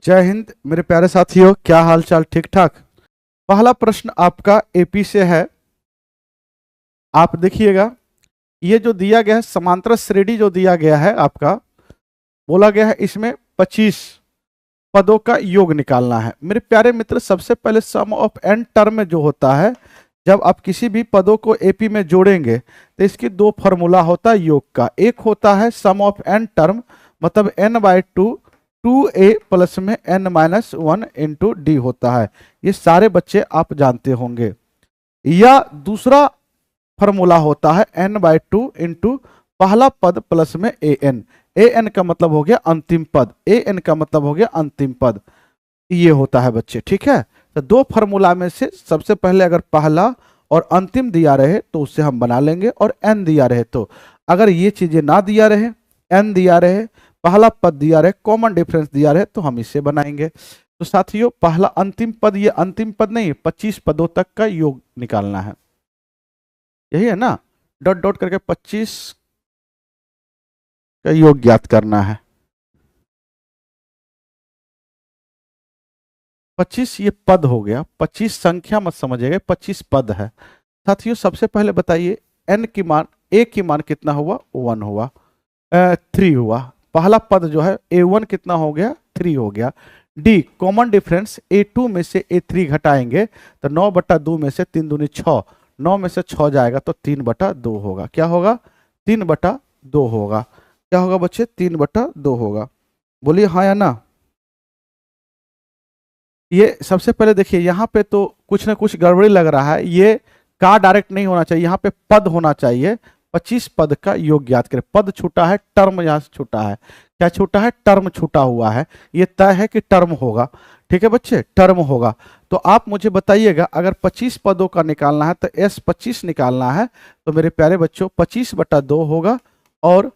जय हिंद मेरे प्यारे साथियों, क्या हाल चाल? ठीक ठाक। पहला प्रश्न आपका एपी से है। आप देखिएगा, ये जो दिया गया है समांतर श्रेणी जो दिया गया है आपका, बोला गया है इसमें 25 पदों का योग निकालना है। मेरे प्यारे मित्र, सबसे पहले सम ऑफ एन टर्म जो होता है, जब आप किसी भी पदों को एपी में जोड़ेंगे तो इसकी दो फॉर्मूला होता है योग का। एक होता है सम ऑफ एन टर्म, मतलब n/2 2a प्लस में n-1 इंटू डी होता है। ये सारे बच्चे आप जानते होंगे। या दूसरा फॉर्मूला होता है n/2 इंटू पहला पद प्लस में an। an का मतलब हो गया अंतिम पद, an का मतलब हो गया अंतिम पद। ये होता है बच्चे, ठीक है। तो दो फार्मूला में से सबसे पहले अगर पहला और अंतिम दिया रहे तो उससे हम बना लेंगे, और n दिया रहे तो। अगर ये चीजें ना दिया रहे, n दिया रहे, पहला पद दिया रहे, कॉमन डिफरेंस दिया रहे, तो हम इसे बनाएंगे। तो साथियों, पहला अंतिम पद, ये अंतिम पद नहीं, 25 पदों तक का योग निकालना है। यही है ना, डॉट डॉट करके 25 का योग ज्ञात करना है। 25 ये पद हो गया, 25 संख्या मत समझिएगा, 25 पद है। साथियों, सबसे पहले बताइए n की मान, a की मान कितना हुआ? 1 हुआ, 3 हुआ। पहला पद जो है a1 कितना हो गया? 3 हो गया। d कॉमन डिफरेंस, a2 में से a3 घटाएंगे तो 9/2 में से 3 दूनी 6, 9 में से 6 जाएगा तो 3/2 होगा। क्या होगा? 3/2 होगा। क्या होगा बच्चे? 3/2 होगा। बोलिए हाँ या ना। ये सबसे पहले देखिए, यहाँ पे तो कुछ ना कुछ गड़बड़ी लग रहा है। ये का डायरेक्ट नहीं होना चाहिए, यहाँ पे पद होना चाहिए। 25 पद का योग ज्ञात करें। पद छूटा है, टर्म यहाँ से छूटा है। क्या छूटा है? टर्म छूटा हुआ है। ये तय है कि टर्म होगा। ठीक है बच्चे, टर्म होगा। तो आप मुझे बताइएगा, अगर 25 पदों का निकालना है तो S25 निकालना है, तो मेरे प्यारे बच्चों 25/2 होगा, और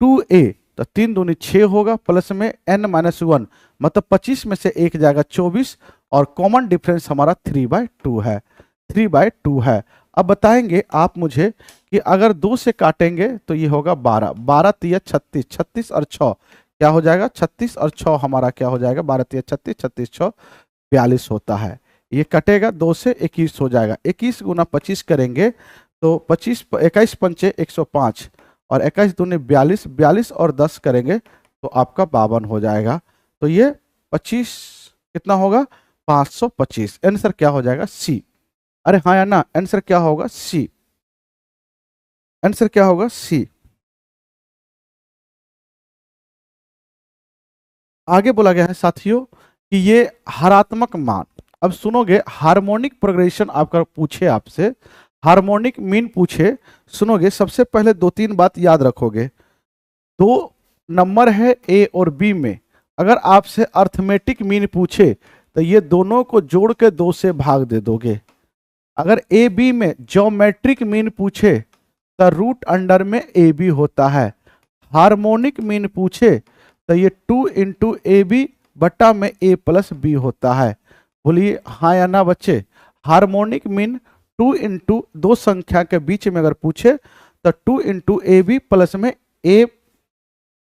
2a तो 3 दूनी 6 होगा, प्लस में n-1, मतलब 25 में से एक जाएगा 24, और कॉमन डिफरेंस हमारा 3/2 है। 3/2 है। अब बताएंगे आप मुझे कि अगर 2 से काटेंगे तो ये होगा 12, 12 तिया 36, 36 और 6 क्या हो जाएगा? 36 और 6 हमारा क्या हो जाएगा? 12 तिया 36, 36 6 42 होता है। ये कटेगा 2 से 21 हो जाएगा। 21 गुना 25 करेंगे तो 25 21 पंचे 105, और 21 दूनी 42, 42 और 10 करेंगे तो आपका 52 हो जाएगा। तो ये 25 कितना होगा? 525। आंसर क्या हो जाएगा? सी। अरे हाँ या ना, आंसर क्या होगा? सी। आंसर क्या होगा? सी। आगे बोला गया है साथियों कि ये हरात्मक मान। अब सुनोगे, हार्मोनिक प्रोग्रेशन आपका पूछे आपसे, हार्मोनिक मीन पूछे, सुनोगे सबसे पहले 2-3 बात याद रखोगे। दो नंबर है ए और बी में, अगर आपसे अर्थमेटिक मीन पूछे तो ये दोनों को जोड़ के 2 से भाग दे दोगे। अगर ए बी में ज्योमेट्रिक मीन पूछे तो रूट अंडर में ए बी होता है। हार्मोनिक मीन पूछे तो ये 2 इंटू ए बी बट्टा में ए प्लस बी होता है। बोलिए हाँ या ना बच्चे। हार्मोनिक मीन 2 इंटू दो संख्या के बीच में अगर पूछे तो 2 इंटू ए बी प्लस में ए,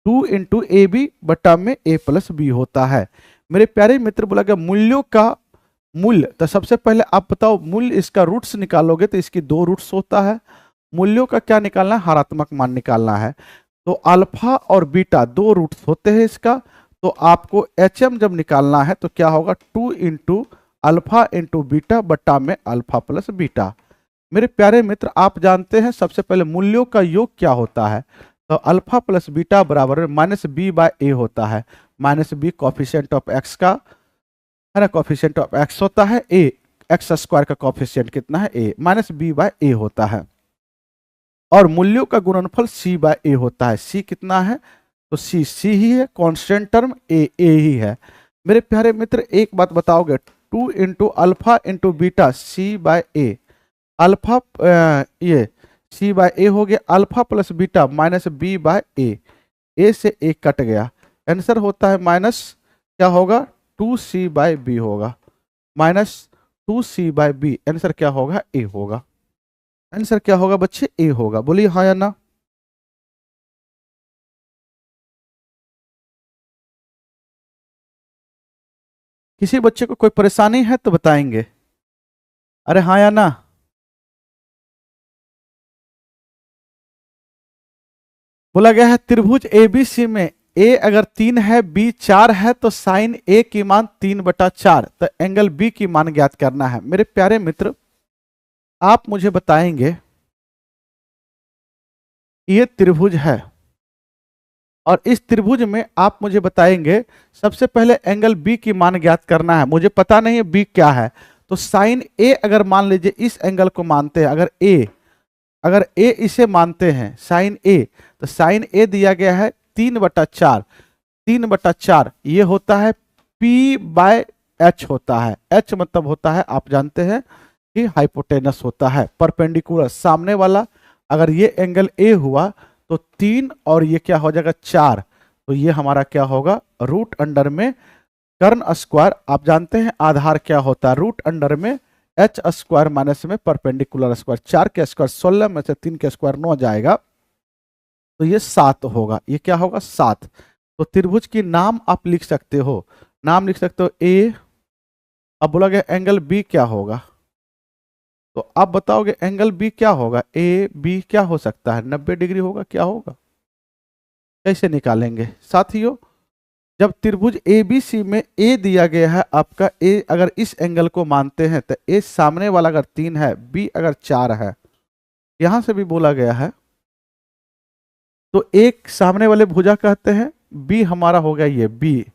2 इंटू ए बी बट्टा में ए प्लस बी होता है। मेरे प्यारे मित्र, बोला गया मूल्यों का मूल्य, तो सबसे पहले आप बताओ मूल्य, इसका रूट्स निकालोगे तो इसकी 2 रूट्स होता है। मूल्यों का क्या निकालना है? हरात्मक मान निकालना है। तो अल्फा और बीटा 2 रूट्स होते हैं इसका। तो आपको HM जब निकालना है तो क्या होगा? 2 इंटू अल्फा इंटू बीटा बट्टा में अल्फा प्लस बीटा। मेरे प्यारे मित्र, आप जानते हैं सबसे पहले मूल्यों का योग क्या होता है? तो अल्फा प्लस बीटा बराबर -b/a होता है। -b कॉफिशिएंट ऑफ x का है ना, कॉफिशिएंट ऑफ x होता है। a एक्स स्क्वायर का कॉफिशिएंट कितना है? a, -b/a होता है। और मूल्यों का गुणनफल c/a होता है। c कितना है? तो c ही है, कांस्टेंट टर्म a ही है। मेरे प्यारे मित्र, एक बात बताओगे, 2 into alpha into beta c/a, alpha ये c/a हो गया, alpha plus beta -b/a, a से a कट गया, आंसर होता है माइनस, क्या होगा? 2c/b होगा, -2c/b। आंसर क्या होगा? a होगा। आंसर क्या होगा बच्चे? ए होगा। बोलिए हाँ या ना। किसी बच्चे को कोई परेशानी है तो बताएंगे। अरे हाँ या ना? बोला गया है त्रिभुज एबीसी में ए अगर 3 है, बी 4 है, तो साइन ए की मान 3/4, तो एंगल बी की मान ज्ञात करना है। मेरे प्यारे मित्र, आप मुझे बताएंगे ये त्रिभुज है और इस त्रिभुज में आप मुझे बताएंगे सबसे पहले एंगल बी की मान ज्ञात करना है। मुझे पता नहीं है बी क्या है, तो साइन ए अगर मान लीजिए इस एंगल को मानते हैं, अगर ए इसे मानते हैं साइन ए, तो साइन ए दिया गया है 3/4। 3/4 ये होता है P/H होता है। H मतलब होता है, आप जानते हैं कि हाइपोटेनस होता है, परपेंडिकुलर सामने वाला। अगर ये एंगल ए हुआ तो 3 और ये क्या हो जाएगा 4, तो ये हमारा क्या होगा रूट अंडर में कर्ण स्क्वायर। आप जानते हैं आधार क्या होता है, रूट अंडर में एच स्क्वायर माइनस में परपेंडिकुलर स्क्वायर। 4 के स्क्वायर 16 में से 3 के स्क्वायर 9 जाएगा, तो ये 7 होगा। ये क्या होगा 7। तो त्रिभुज की नाम आप लिख सकते हो, नाम लिख सकते हो ए। अब बोला गया एंगल बी क्या होगा, तो आप बताओगे एंगल बी क्या होगा। ए बी क्या हो सकता है, 90 डिग्री होगा, क्या होगा, कैसे निकालेंगे साथियों। जब त्रिभुज एबीसी में ए दिया गया है आपका, ए अगर इस एंगल को मानते हैं तो ए सामने वाला अगर 3 है, बी अगर 4 है, यहां से भी बोला गया है, तो एक सामने वाले भुजा कहते हैं, बी हमारा हो गया ये बी,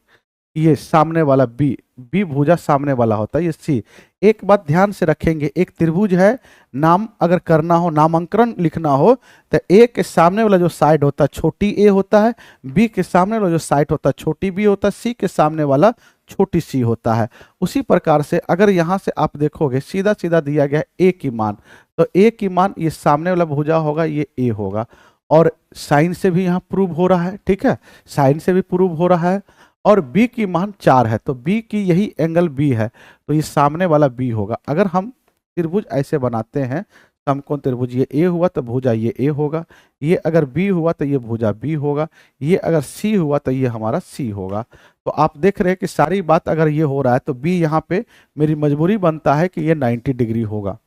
ये सामने वाला बी, बी भुजा सामने वाला होता है, ये सी। एक बात ध्यान से रखेंगे, एक त्रिभुज है, नाम अगर करना हो, नामांकन लिखना हो, तो ए के सामने वाला जो साइड होता है छोटी ए होता है, बी के सामने वाला जो साइड होता है छोटी बी होता है, सी के सामने वाला छोटी सी होता है। उसी प्रकार से अगर यहां से आप देखोगे सीधा सीधा दिया गया ए की मान, तो ए की मान ये सामने वाला भुजा होगा, ये ए होगा। और साइन से भी यहाँ प्रूव हो रहा है, ठीक है, साइन से भी प्रूव हो रहा है। और b की मान 4 है, तो b की यही एंगल b है, तो ये सामने वाला b होगा। अगर हम त्रिभुज ऐसे बनाते हैं, समकोण त्रिभुज, ये a हुआ तो भुजा ये a होगा, ये अगर b हुआ तो ये भुजा b होगा, ये अगर c हुआ तो ये हमारा c होगा। तो आप देख रहे हैं कि सारी बात अगर ये हो रहा है तो b यहाँ पे मेरी मजबूरी बनता है कि ये 90 डिग्री होगा।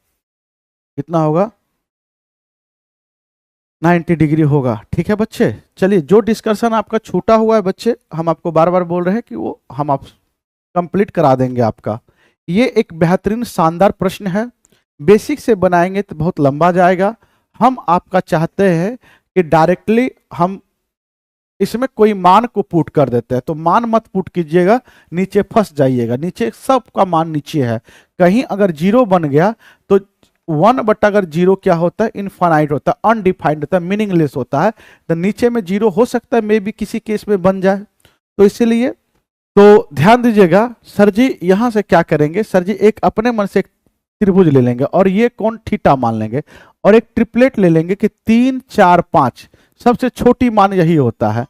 कितना होगा 90 डिग्री होगा। ठीक है बच्चे, चलिए जो डिस्कशन आपका छूटा हुआ है बच्चे, हम आपको बार बार बोल रहे हैं कि वो हम आप कंप्लीट करा देंगे आपका। ये एक बेहतरीन शानदार प्रश्न है, बेसिक से बनाएंगे तो बहुत लंबा जाएगा। हम आपका चाहते हैं कि डायरेक्टली हम इसमें कोई मान को पुट कर देते हैं, तो मान मत पुट कीजिएगा, नीचे फंस जाइएगा। नीचे सबका मान नीचे है, कहीं अगर 0 बन गया तो 1 अगर 0 क्या होता है इनफाइनाइट होता है, अनडिफाइंड होता है, मीनिंगलेस होता है। तो नीचे में 0 हो सकता है मे भी किसी केस में बन जाए, तो इसीलिए तो ध्यान दीजिएगा। सर जी यहां से क्या करेंगे, सर जी एक अपने मन से एक त्रिभुज ले लेंगे और ये कोण थीटा मान लेंगे, और एक ट्रिपलेट ले लेंगे कि 3 4 5, सबसे छोटी मान यही होता है।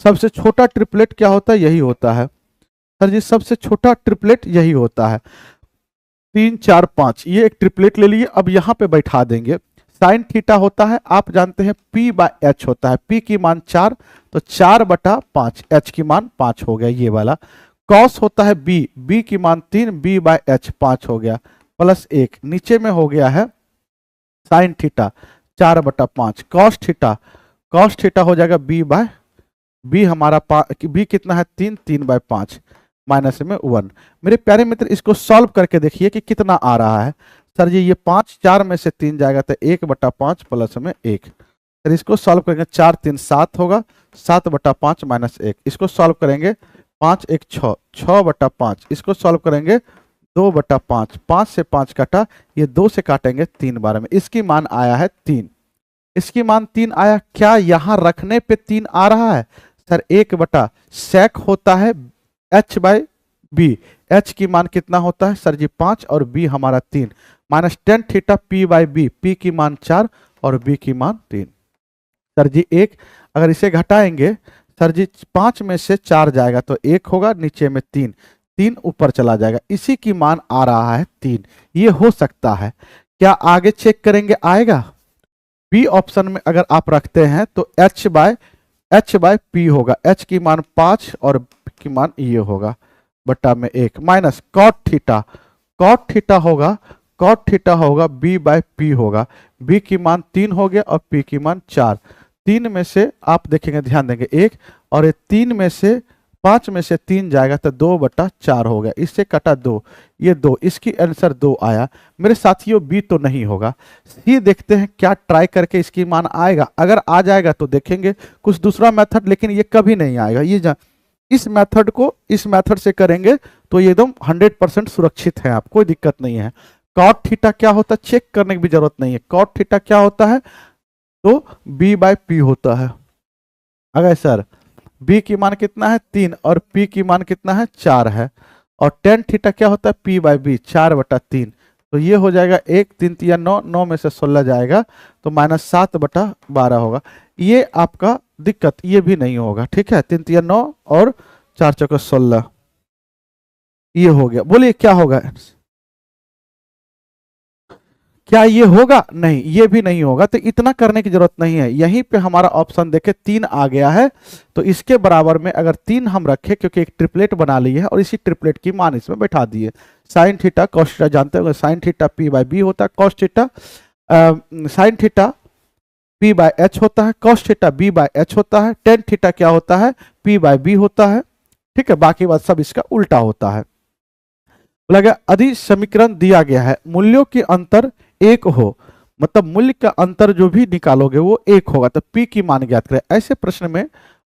सबसे छोटा ट्रिपलेट क्या होता है, यही होता है सर जी, सबसे छोटा ट्रिपलेट यही होता है। 3 4 5 ये एक ट्रिपलेट ले लिए, अब यहाँ पे बैठा देंगे। साइन थीटा होता है, आप जानते हैं P/H होता है, P की मान 4, तो 4/5, H की मान 5 हो गया ये वाला। कॉस होता है B की मान 3, B/H 5 हो गया, प्लस 1 नीचे में हो गया है साइन थीटा 4/5। कॉस थीटा हो जाएगा B हमारा B कितना है 3, 3/5 माइनस में 1। मेरे प्यारे मित्र इसको सॉल्व करके देखिए कि कितना आ रहा है। सर जी ये 5 4 में से 3 जाएगा तो 1/5 प्लस में 1। सर इसको सॉल्व करेंगे 4 3 7 होगा, 7/5 माइनस 1। इसको सॉल्व करेंगे 5 1 6, 6/5। इसको सॉल्व करेंगे 2/5, 5 से 5 काटा, ये 2 से काटेंगे 3 बार में। इसकी मान आया है 3, इसकी मान 3 आया। क्या यहाँ रखने पे 3 आ रहा है सर, 1/sec होता है H/B। H की मान कितना होता है सर जी 5 और B हमारा 3, minus tan theta P/B, P की मान 4 और B की मान 3। सर जी 1, अगर इसे घटाएंगे सर जी 5 में से 4 जाएगा तो 1 होगा, नीचे में 3, 3 ऊपर चला जाएगा, इसी की मान आ रहा है 3। ये हो सकता है। क्या आगे चेक करेंगे आएगा, बी ऑप्शन में अगर आप रखते हैं तो H/P होगा, H की मान 5 और B की मान ये होगा। बटा में 1 माइनस कॉट थीटा होगा बी बाय पी होगा। बी की मान 3 हो गया और पी की मान 4। 3 में से आप देखेंगे, ध्यान देंगे 1, और ये 3 में से 5 में से 3 जाएगा तो 2/4 हो गया। इससे कटा 2, ये 2, इसकी आंसर 2 आया। मेरे साथियों बी तो नहीं होगा। सी देखते हैं क्या ट्राई करके इसकी मान आएगा। अगर आ जाएगा तो देखेंगे कुछ दूसरा मेथड, लेकिन ये कभी नहीं आएगा। ये इस मेथड को इस मेथड से करेंगे तो ये एकदम 100% सुरक्षित है, आप कोई दिक्कत नहीं है। कॉट थीटा क्या होता है चेक करने की भी जरूरत नहीं है। कॉट थीटा क्या होता है तो बी बाय पी होता है। अगर सर बी की मान कितना है 3 और पी की मान कितना है 4 है, और टेन थीटा क्या होता है पी बाय बी 4/3, तो ये हो जाएगा 1 3 3 9, 9 में से 16 जाएगा तो -7/12 होगा। ये आपका दिक्कत ये भी नहीं होगा, ठीक है। 3 3 9 और 4 4 16, ये हो गया। बोलिए क्या होगा, क्या ये होगा? नहीं, ये भी नहीं होगा। तो इतना करने की जरूरत नहीं है। यहीं पे हमारा ऑप्शन देखे 3 आ गया है, तो इसके बराबर में अगर 3 हम रखें, क्योंकि एक ट्रिपलेट बना ली है और इसी ट्रिपलेट की मान इसमें बैठा दिए। साइन थीटा कॉस थीटा जानते होंगे, sine theta P by B होता है, cos theta sine theta P by H होता है, cos theta B by H होता है, टेन थीटा क्या होता है पी बाय बी होता है, ठीक है। बाकी बात सब इसका उल्टा होता है। बोला गया यदि समीकरण दिया गया है मूल्यों के अंतर 1 हो, मतलब मूल्य का अंतर जो भी निकालोगे वो 1 होगा, तो पी की मान ज्ञात करें। ऐसे प्रश्न में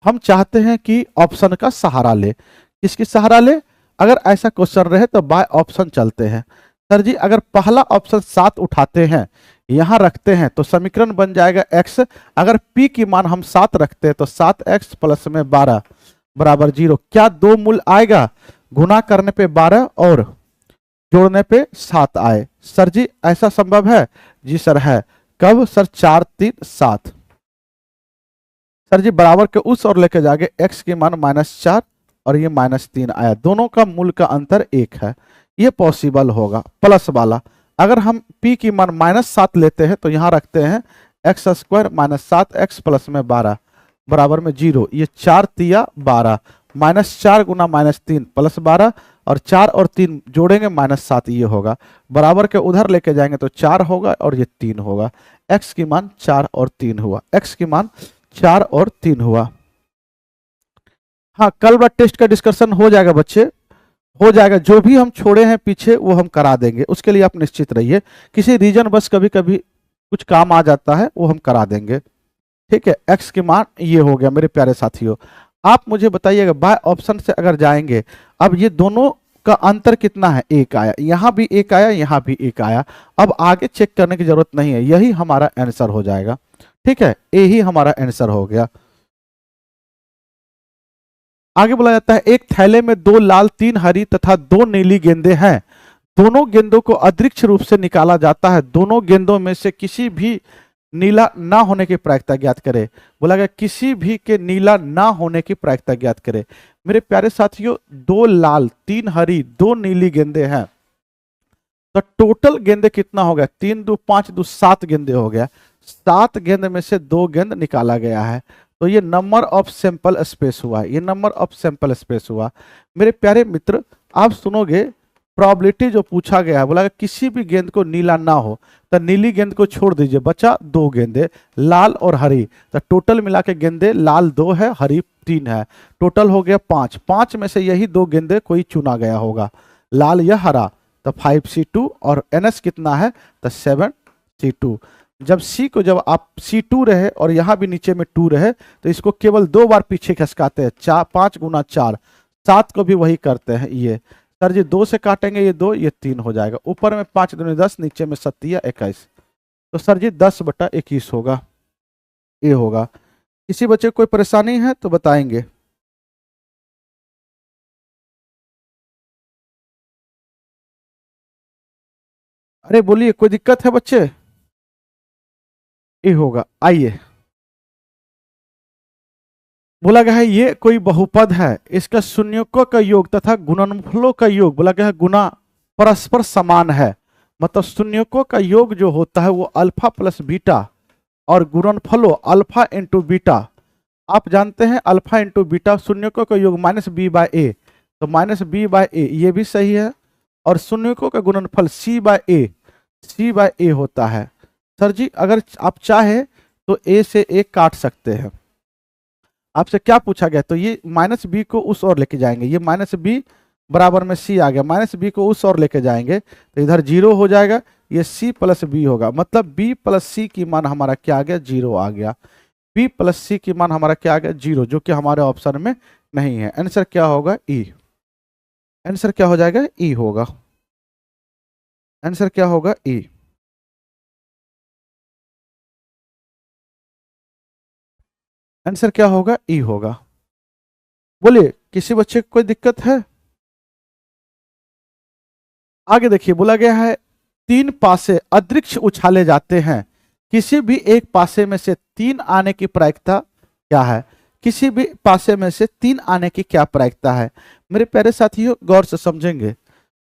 हम चाहते हैं कि ऑप्शन का सहारा ले। किसकी सहारा ले? अगर ऐसा क्वेश्चन रहे तो बाय ऑप्शन चलते हैं। सर जी अगर पहला ऑप्शन 7 उठाते हैं यहां रखते हैं तो समीकरण बन जाएगा x। अगर p की मान हम 7 रखते हैं तो 7x प्लस में 12 बराबर 0। क्या दो मूल आएगा? गुना करने पे 12 और जोड़ने पे 7 आए। सर जी ऐसा संभव है? जी सर है। कब सर? 4 3 7। सर जी बराबर के उस और लेके जाके x की मान -4 और ये -3 आया। दोनों का मूल का अंतर 1 है, ये पॉसिबल होगा। प्लस वाला अगर हम p की मान -7 लेते हैं तो यहां रखते हैं x स्क्वायर -7x प्लस में 12 बराबर में 0। ये 4 तिया 12, -4 गुना -3 प्लस 12 और 4 और 3 जोड़ेंगे -7, ये होगा। बराबर के उधर लेके जाएंगे तो 4 होगा और ये 3 होगा। x की मान 4 और 3 हुआ, x की मान 4 और 3 हुआ। हाँ कल बाद टेस्ट का डिस्कशन हो जाएगा बच्चे, हो जाएगा। जो भी हम छोड़े हैं पीछे वो हम करा देंगे, उसके लिए आप निश्चित रहिए। किसी रीजन बस कभी कभी कुछ काम आ जाता है वो हम करा देंगे, ठीक है। x की मान ये हो गया मेरे प्यारे साथियों। आप मुझे बताइएगा बाय ऑप्शन से अगर जाएंगे, अब ये दोनों का अंतर कितना है? 1 आया, यहां भी 1 आया, यहां भी 1 आया। अब आगे चेक करने की जरूरत नहीं है, यही हमारा आंसर हो जाएगा, ठीक है। यही हमारा आंसर हो गया। आगे बोला जाता है एक थैले में 2 लाल 3 हरी तथा 2 नीली गेंदें हैं। दोनों गेंदों को अदृक्ष रूप से निकाला जाता है। दोनों गेंदों में से किसी भी नीला ना होने की प्रायिकता ज्ञात करे। बोला गया किसी भी के नीला ना होने की प्रायिकता ज्ञात करे। मेरे प्यारे साथियों 2 लाल 3 हरी 2 नीली गेंदें हैं, तो टोटल गेंदे कितना हो गया? 3 2 5 2 7 गेंदे हो गया। 7 गेंद में से 2 गेंद निकाला गया है, तो ये नंबर ऑफ सैंपल स्पेस हुआ, ये नंबर ऑफ सैंपल स्पेस हुआ। मेरे प्यारे मित्र आप सुनोगे प्रोबेबिलिटी जो पूछा गया है, बोला किसी भी गेंद को नीला ना हो, तो नीली गेंद को छोड़ दीजिए, बचा 2 गेंदे लाल और हरी। तो टोटल मिला के गेंदे लाल 2 है, हरी 3 है, टोटल हो गया 5। 5 में से यही 2 गेंदे कोई चुना गया होगा, लाल या हरा, तो 5C2 और NS कितना है? तो 7C2। जब C को जब आप C2 रहे और यहां भी नीचे में 2 रहे तो इसको केवल 2 बार पीछे खसकाते हैं, 5 गुना 4, 7 को भी वही करते हैं। ये सर जी 2 से काटेंगे, ये 2 ये 3 हो जाएगा। ऊपर में 5 दूनी 10, नीचे में 7 या 21, तो सर जी 10/21 होगा, ये होगा। किसी बच्चे को कोई परेशानी है तो बताएंगे। अरे बोलिए कोई दिक्कत है बच्चे? ये होगा। आइए बोला गया है ये कोई बहुपद है, इसका शून्यकों का योग तथा गुणनफलों का योग बोला गया है गुना परस्पर समान है। मतलब शून्यकों का योग जो होता है वो अल्फा प्लस बीटा और गुणनफलों अल्फा इंटू बीटा। आप जानते हैं अल्फा इंटू बीटा शून्यकों का योग -b/a, तो माइनस बी बाय ए, ये भी सही है। और शून्यकों का गुणनफल सी बाय ए होता है। सर जी अगर आप चाहे तो ए से ए काट सकते हैं। आपसे क्या पूछा गया, तो ये माइनस बी को उस ओर लेके जाएंगे, ये माइनस बी बराबर में सी आ गया, माइनस बी को उस ओर लेके जाएंगे तो इधर 0 हो जाएगा, ये सी प्लस बी होगा, मतलब बी प्लस सी की मान हमारा क्या आ गया, 0 आ गया। बी प्लस सी की मान हमारा क्या आ गया, 0, जो कि हमारे ऑप्शन में नहीं है। आंसर क्या होगा, ई। आंसर क्या हो जाएगा, ई होगा। आंसर क्या होगा, ई। आंसर क्या होगा, ई होगा। बोलिए किसी बच्चे को कोई दिक्कत है? आगे देखिए, बोला गया है 3 पासे अदृक्ष उछाले जाते हैं, किसी भी एक पासे में से 3 आने की प्रायिकता क्या है? किसी भी पासे में से 3 आने की क्या प्रायिकता है? मेरे प्यारे साथियों गौर से समझेंगे,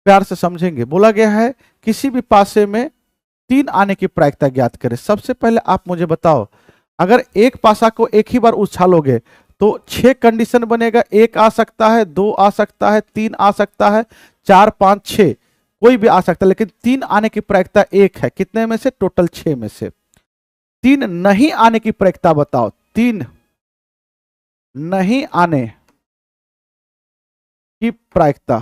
प्यार से समझेंगे। बोला गया है किसी भी पासे में 3 आने की प्रायिकता ज्ञात करें। सबसे पहले आप मुझे बताओ, अगर एक पासा को एक ही बार उछालोगे तो 6 कंडीशन बनेगा, 1 आ सकता है, 2 आ सकता है, 3 आ सकता है, 4 5 6 कोई भी आ सकता है, लेकिन 3 आने की प्रायिकता 1 है। कितने में से, टोटल 6 में से। 3 नहीं आने की प्रायिकता बताओ, 3 नहीं आने की प्रायिकता,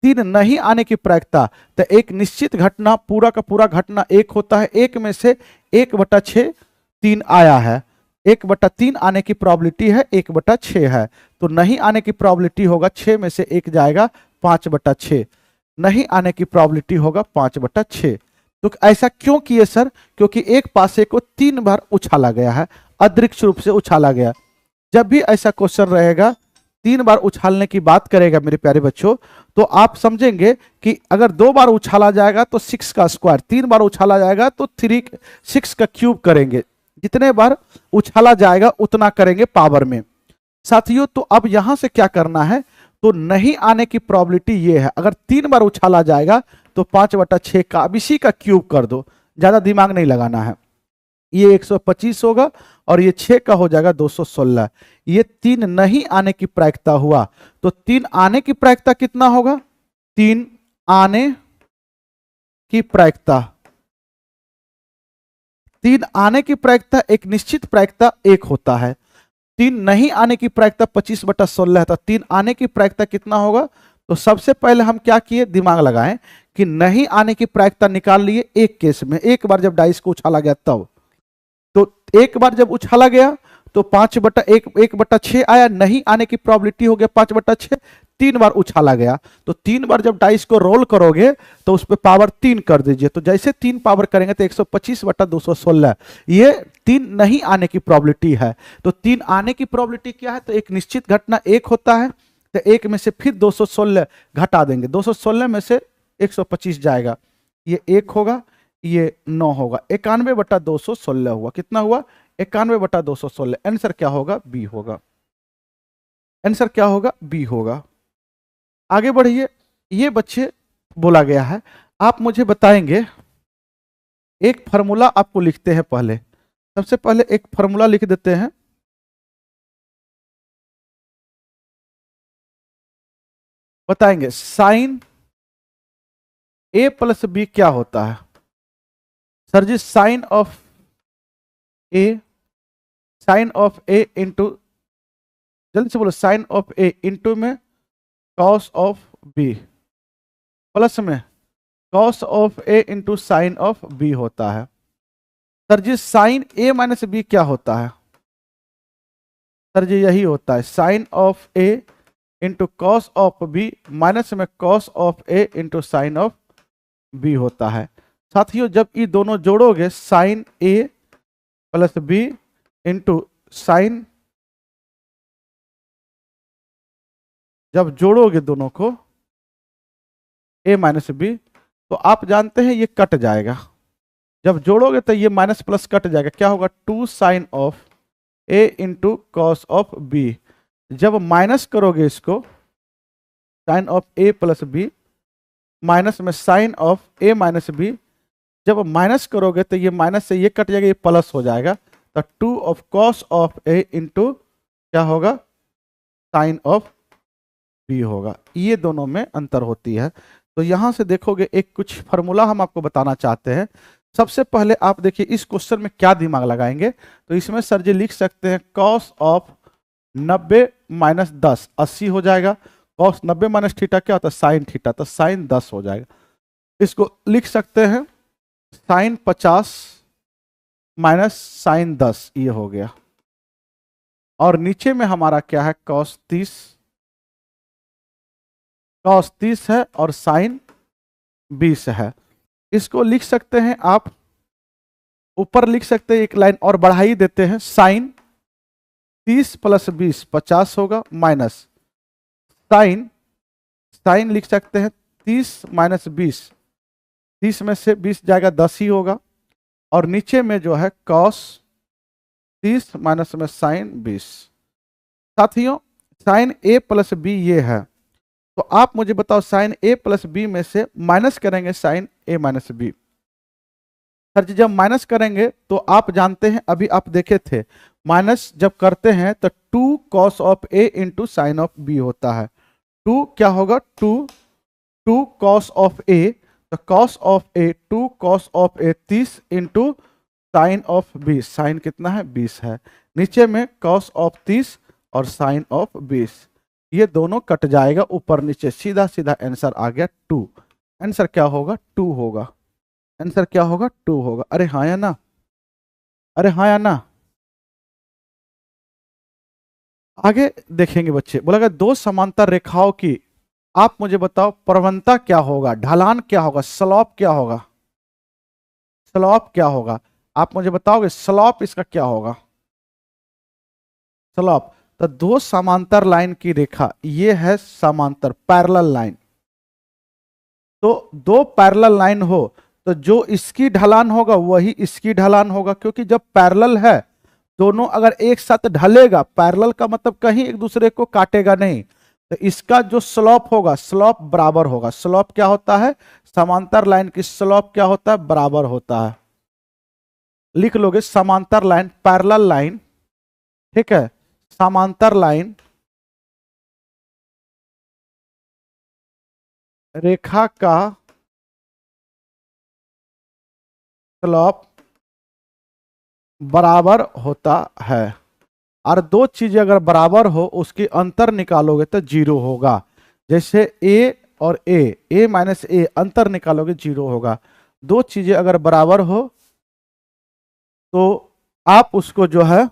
3 नहीं आने की प्रायिकता। तो एक निश्चित घटना, पूरा का पूरा घटना 1 होता है, 1 में से 1/6 3 आया है, 1/3 आने की प्रोबेबिलिटी है, 1/6 है। तो नहीं आने की प्रोबेबिलिटी होगा 6 में से 1 जाएगा 5/6, नहीं आने की प्रोबेबिलिटी होगा 5/6। तो ऐसा क्यों किए सर? क्योंकि एक पासे को 3 बार उछाला गया है, अदृक्ष रूप से उछाला गया। जब भी ऐसा क्वेश्चन रहेगा 3 बार उछालने की बात करेगा मेरे प्यारे बच्चों, तो आप समझेंगे कि अगर 2 बार उछाला जाएगा तो 6 का स्क्वायर, 3 बार उछाला जाएगा तो 6 का क्यूब करेंगे, जितने बार उछाला जाएगा उतना करेंगे पावर में। साथियों तो अब यहां से क्या करना है, तो नहीं आने की प्रोबेबिलिटी ये है, अगर 3 बार उछाला जाएगा तो 5/6 का अब इसी का क्यूब कर दो, ज्यादा दिमाग नहीं लगाना है। ये 125 होगा और ये 6 का हो जाएगा 216। ये 3 नहीं आने की प्रायिकता हुआ, तो 3 आने की प्रायिकता कितना होगा, 3 आने की प्रायिकता, 3 आने की प्रायिकता एक निश्चित प्रायिकता 1 होता है, 3 नहीं आने की प्रायिकता 25/16 है, तो 3 आने की प्रायिकता कितना होगा? तो सबसे पहले हम क्या किए, दिमाग लगाएं कि नहीं आने की प्रायिकता निकाल लिए एक केस में, एक बार जब डाइस को उछाला गया तब। तो एक बार जब उछाला गया तो 1/6 आया, नहीं आने की प्रोबेबिलिटी हो गया 5/6, 3 बार उछाला गया, तो 3 बार जब डाइस को रोल करोगे तो उस पर पावर 3 कर दीजिए, तो जैसे 3 पावर करेंगे तो 125/216, ये 3 नहीं आने की प्रोबेबिलिटी है। तो 3 आने की प्रोबेबिलिटी क्या है, तो एक निश्चित घटना 1 होता है, तो 1 में से फिर 216 घटा देंगे, 216 में से 125 जाएगा, ये 1 होगा, ये 9 होगा, 91/216 हुआ। कितना हुआ, 91/216। आंसर क्या होगा, बी होगा। आंसर क्या होगा, बी होगा। आगे बढ़िए, ये बच्चे बोला गया है, आप मुझे बताएंगे, एक फार्मूला आपको लिखते हैं, पहले सबसे पहले एक फार्मूला लिख देते हैं। बताएंगे साइन ए प्लस बी क्या होता है? Sir ji sine of A into, जल्दी से बोलो, साइन ऑफ ए इंटू में कॉस ऑफ बी प्लस में cos of A into sine of B होता है। Sir ji sine A minus B क्या होता है? सर जी यही होता है, sine of A into cos of B minus में cos of A into sine of B होता है। साथियों जब ये दोनों जोड़ोगे, साइन ए प्लस बी इंटू साइन, जब जोड़ोगे दोनों को a माइनस बी, तो आप जानते हैं ये कट जाएगा, जब जोड़ोगे तो ये माइनस प्लस कट जाएगा, क्या होगा, 2 sine of a into cos of B. जब माइनस करोगे इसको, sine of a plus B minus में sine of a minus B, जब माइनस करोगे तो ये माइनस से ये कट जाएगा, ये प्लस हो जाएगा, तो 2 of cos of a into क्या होगा, साइन ऑफ बी होगा। ये दोनों में अंतर होती है। तो यहां से देखोगे एक कुछ फॉर्मूला हम आपको बताना चाहते हैं। सबसे पहले आप देखिए इस क्वेश्चन में क्या दिमाग लगाएंगे, तो इसमें सर जी लिख सकते हैं कॉस ऑफ 90 माइनस 10 80 हो जाएगा। कॉस 90 माइनस थीटा क्या होता है, साइन थीटा, तो साइन 10 हो जाएगा। इसको लिख सकते हैं साइन 50 माइनस साइन 10, ये हो गया। और नीचे में हमारा क्या है, कॉस 30, कॉस 30 है और साइन 20 है। इसको लिख सकते हैं आप, ऊपर लिख सकते हैं, एक लाइन और बढ़ा ही देते हैं, साइन 30 प्लस 20 50 होगा, माइनस साइन, साइन लिख सकते हैं 30 माइनस 20, 30 में से 20 जाएगा 10 ही होगा। और नीचे में जो है कॉस 30 माइनस में साइन 20। साथियों साइन ए प्लस बी ये है, तो आप मुझे बताओ साइन ए प्लस बी में से माइनस करेंगे sign A minus B. Sir जी जब माइनस करेंगे तो आप जानते हैं, अभी आप देखे थे, माइनस जब करते हैं तो 2 cos of A into sine of B होता है। 2 क्या होगा, 2 कॉस ऑफ ए, तो cos of A 2 cos of A 30 into sine of 20, sine कितना है 20 है। नीचे में कॉस ऑफ 30 और साइन ऑफ 20, ये दोनों कट जाएगा ऊपर नीचे, सीधा सीधा आंसर आ गया 2। आंसर क्या होगा, 2 होगा। आंसर क्या होगा, 2 होगा। अरे हाँ या ना, अरे हाँ या ना। आगे देखेंगे बच्चे, बोला दो समांतर रेखाओं की आप मुझे बताओ प्रवणता क्या होगा, ढलान क्या होगा, स्लॉप क्या होगा, स्लॉप क्या होगा, आप मुझे बताओगे स्लॉप इसका क्या होगा। स्लॉप, तो दो समांतर लाइन की रेखा, ये है समांतर पैरेलल लाइन, तो दो पैरेलल लाइन हो तो जो इसकी ढलान होगा वही इसकी ढलान होगा, क्योंकि जब पैरेलल है दोनों अगर एक साथ ढलेगा, पैरेलल का मतलब कहीं एक दूसरे को काटेगा नहीं, तो इसका जो स्लॉप होगा, स्लॉप बराबर होगा। स्लॉप क्या होता है, समांतर लाइन की स्लॉप क्या होता है, बराबर होता है। लिख लोगे समांतर लाइन, पैरेलल लाइन, ठीक है, समांतर लाइन रेखा का स्लॉप बराबर होता है। और दो चीजें अगर बराबर हो उसकी अंतर निकालोगे तो जीरो होगा। जैसे ए और ए माइनस ए, अंतर निकालोगे जीरो होगा। दो चीजें अगर बराबर हो तो आप उसको जो है,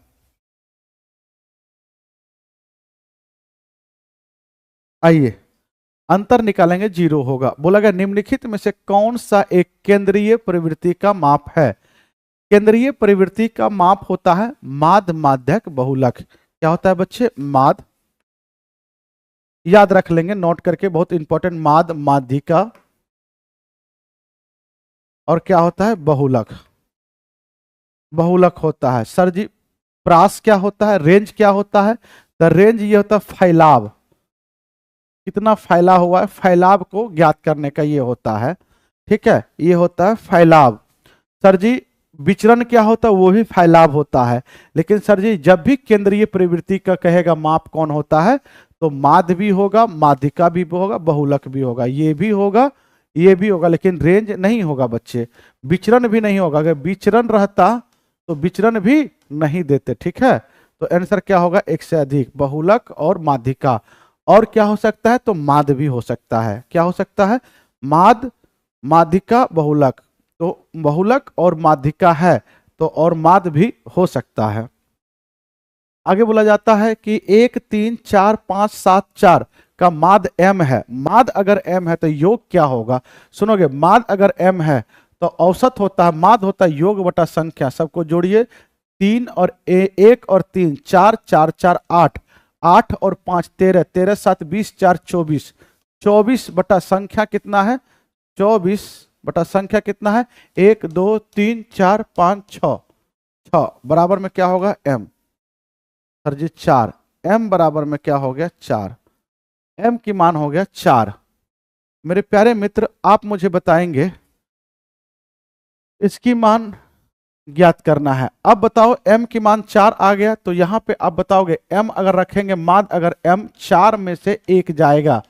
आइए अंतर निकालेंगे जीरो होगा। बोला गया निम्नलिखित में से कौन सा एक केंद्रीय प्रवृत्ति का माप है। केंद्रीय प्रवृत्ति का माप होता है माद माध्यक बहुलक। क्या होता है बच्चे, माद, याद रख लेंगे नोट करके, बहुत इंपॉर्टेंट, माद माध्यिका, और क्या होता है बहुलक, बहुलक होता है। सर जी प्रास क्या होता है, रेंज क्या होता है, तो रेंज ये होता है फैलाव, कितना फैला हुआ है, फैलाव को ज्ञात करने का ये होता है, ठीक है, ये होता है फैलाव। सर जी विचरण क्या होता है, वो भी फैलाव होता है। लेकिन सर जी जब भी केंद्रीय प्रवृत्ति का कहेगा माप कौन होता है, तो माद भी होगा, माध्यिका भी होगा, बहुलक भी होगा, ये भी होगा, ये भी होगा, लेकिन रेंज नहीं होगा बच्चे, विचरण भी नहीं होगा। अगर विचरण रहता तो विचरण भी नहीं देते, ठीक है। तो आंसर क्या होगा, एक से अधिक, बहुलक और माध्यिका। और क्या हो सकता है, तो माद भी हो सकता है। क्या हो सकता है, माद, माध्यिका, बहुलक। तो बहुलक और माध्यिका है तो और माद भी हो सकता है। आगे बोला जाता है कि 1 3 4 5 7 4 का माद m है। माद अगर m है तो योग क्या होगा, सुनोगे, माद अगर m है तो औसत होता है, माद होता है योग बटा संख्या, सबको जोड़िए, 3 और 1 और 3 4 4 4 8, 8 और 5 13, 13 7 20 4 24, 24 बटा संख्या कितना है, 24 बटा संख्या कितना है, 1 2 3 4 5 6, 6 बराबर में क्या होगा m, सर जी 4, m बराबर में क्या हो गया 4, m की मान हो गया 4। मेरे प्यारे मित्र आप मुझे बताएंगे इसकी मान ज्ञात करना है। अब बताओ m की मान 4 आ गया, तो यहां पे आप बताओगे m अगर रखेंगे माद, अगर m 4 में से 1 जाएगा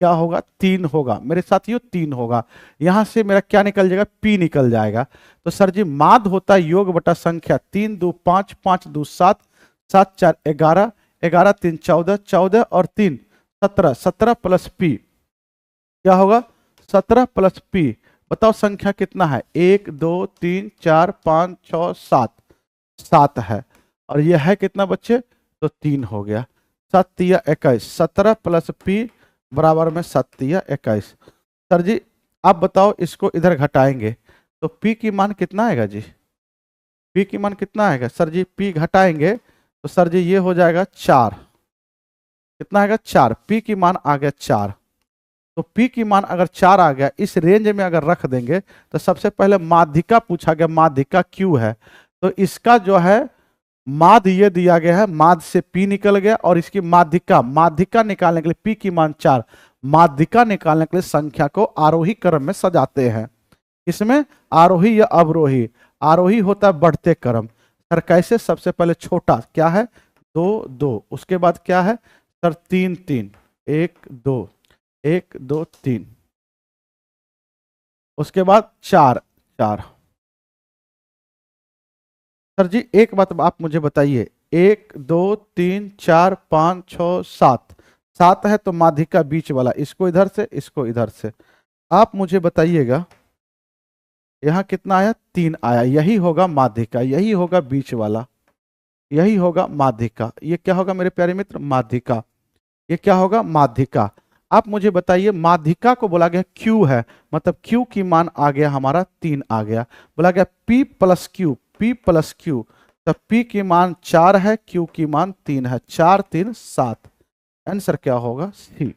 क्या होगा? 3 होगा। मेरे साथियों 3 होगा। यहां से मेरा क्या निकल जाएगा? p निकल जाएगा। तो सर जी माद होता है योग बटा संख्या, 3 2 5, 5 2 7, 7 4 11, 11 3 14, 14 और 3 17, 17 प्लस p क्या होगा? 17 प्लस p। बताओ संख्या कितना है? 1 2 3 4 5 6 7, 7 है। और यह है कितना बच्चे? तो 3 हो गया। 7 या 21, 17 प्लस p बराबर में 7 या 21। सर जी आप बताओ इसको इधर घटाएंगे तो p की मान कितना आएगा जी? p की मान कितना आएगा सर जी? p घटाएंगे तो सर जी ये हो जाएगा 4। कितना आएगा? 4। p की मान आ गया 4। तो p की मान अगर 4 आ गया, इस रेंज में अगर रख देंगे तो सबसे पहले माध्यिका पूछा गया, माध्यिका q है। तो इसका जो है माध्य ये दिया गया है, माध्य से p निकल गया, और इसकी माध्यिका, माध्यिका निकालने के लिए p की मान 4, माध्यिका निकालने के लिए संख्या को आरोही क्रम में सजाते हैं। इसमें आरोही या अवरोही? आरोही होता है बढ़ते क्रम। सर कैसे? सबसे पहले छोटा क्या है? 2 2, उसके बाद क्या है सर? 3 3, 1 2, 1 2 3, उसके बाद 4 4। सर जी एक बात आप मुझे बताइए, 1 2 3 4 5 6 7, 7 है तो माध्यिका बीच वाला, इसको इधर से इसको इधर से। आप मुझे बताइएगा यहाँ कितना आया? 3 आया। यही होगा माध्यिका, यही होगा बीच वाला, यही होगा माध्यिका। ये क्या होगा मेरे प्यारे मित्र? माध्यिका। ये क्या होगा? माध्यिका। आप मुझे बताइए माध्यिका को बोला गया Q है, मतलब Q की मान आ गया हमारा 3 आ गया। बोला गया P plus Q, P plus Q, तब P की मान 4 है, Q की मान 3 है। 4 3 7। आंसर क्या होगा? C।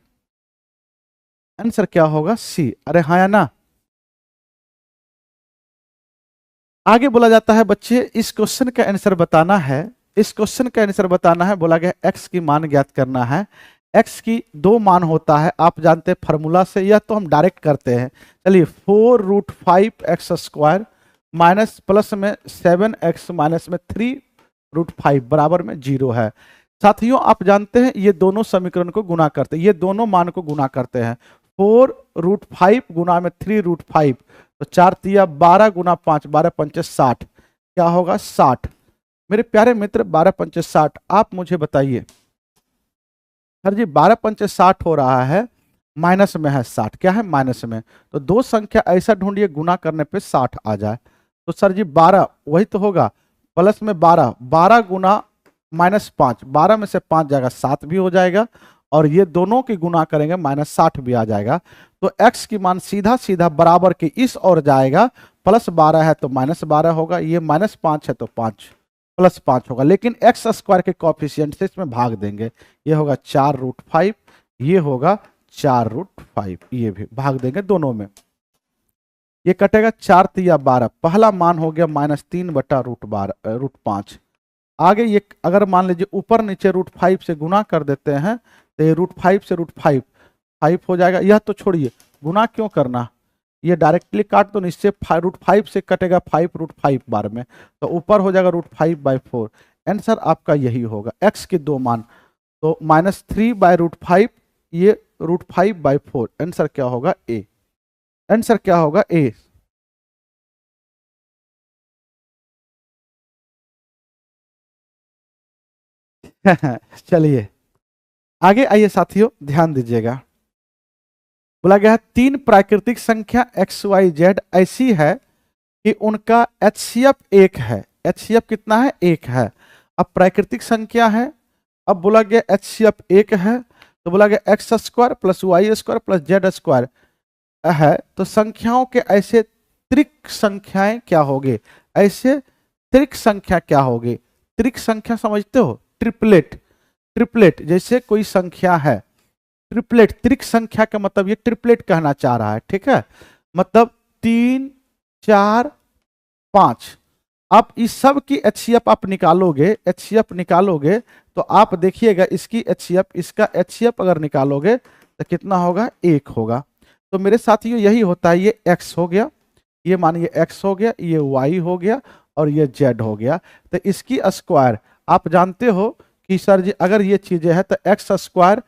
आंसर क्या होगा? C। अरे हाँ या ना? आगे बोला जाता है बच्चे इस क्वेश्चन का आंसर बताना है, इस क्वेश्चन का आंसर बताना है। बोला गया x की मान ज्ञात करना है। x की 2 मान होता है, आप जानते हैं फॉर्मूला से, या तो हम डायरेक्ट करते हैं। चलिए 4√5x² माइनस प्लस में 7x माइनस में 3√5 बराबर में 0 है। साथियों आप जानते हैं ये दोनों समीकरण को गुना करते हैं, ये दोनों मान को गुना करते हैं। 4√5 गुना में 3√5, तो 4 तिया 12 गुना 5, 12 पंचे 60, क्या होगा? 60। मेरे प्यारे मित्र 12 पंचे 60। आप मुझे बताइए सर जी 12 पंचे 60 हो रहा है, माइनस में है 60, क्या है? माइनस में। तो दो संख्या ऐसा ढूंढिए गुना करने पे 60 आ जाए। तो सर जी 12 वही तो होगा, प्लस में 12, 12 गुना माइनस 5, 12 में से 5 जाएगा 7 भी हो जाएगा, और ये दोनों की गुना करेंगे माइनस 60 भी आ जाएगा। तो x की मान सीधा सीधा बराबर के इस ओर जाएगा, प्लस 12 है तो माइनस 12 होगा, ये माइनस 5 है तो 5 प्लस 5 होगा, लेकिन x² के कॉफिशिएंट से इसमें भाग देंगे। ये होगा 4√5, ये होगा 4√5, ये भी भाग देंगे दोनों में। ये कटेगा 4 तिया 12, पहला मान हो गया -3/√5। आगे ये अगर मान लीजिए ऊपर नीचे √5 से गुना कर देते हैं तो ये √5 से √5 5 हो जाएगा। यह तो छोड़िए, गुना क्यों करना, ये डायरेक्टली काट दो, इससे √5 से कटेगा 5√5 बार में, तो ऊपर हो जाएगा √5/4। आंसर आपका यही होगा। x के 2 मान, तो -3/√5, ये √5/4। आंसर क्या होगा? A। आंसर क्या होगा? A। चलिए आगे आइए साथियों, ध्यान दीजिएगा। बोला गया है 3 प्राकृतिक संख्या XYZ ऐसी है कि उनका HCF 1 है। HCF कितना है? 1 है। अब प्राकृतिक संख्या है, अब बोला गया HCF 1 है, तो बोला गया x² plus y² plus z² है, तो संख्याओं के ऐसे त्रिक संख्याएं क्या होंगे? ऐसे त्रिक संख्या क्या होगी? त्रिक संख्या समझते हो? ट्रिपलेट, ट्रिपलेट जैसे कोई संख्या है, ट्रिपलेट, त्रिक संख्या का मतलब ये ट्रिपलेट कहना चाह रहा है, ठीक है? मतलब 3 4 5। आप इस सब की HCF आप निकालोगे, HCF निकालोगे तो आप देखिएगा इसकी HCF, इसका HCF अगर निकालोगे तो कितना होगा? 1 होगा। तो मेरे साथियों यही होता है, ये x हो गया, ये मानिए x हो गया, ये y हो गया, और ये जेड हो गया। तो इसकी स्क्वायर आप जानते हो कि सर जी अगर ये चीजें हैं तो एक्स स्क्वायर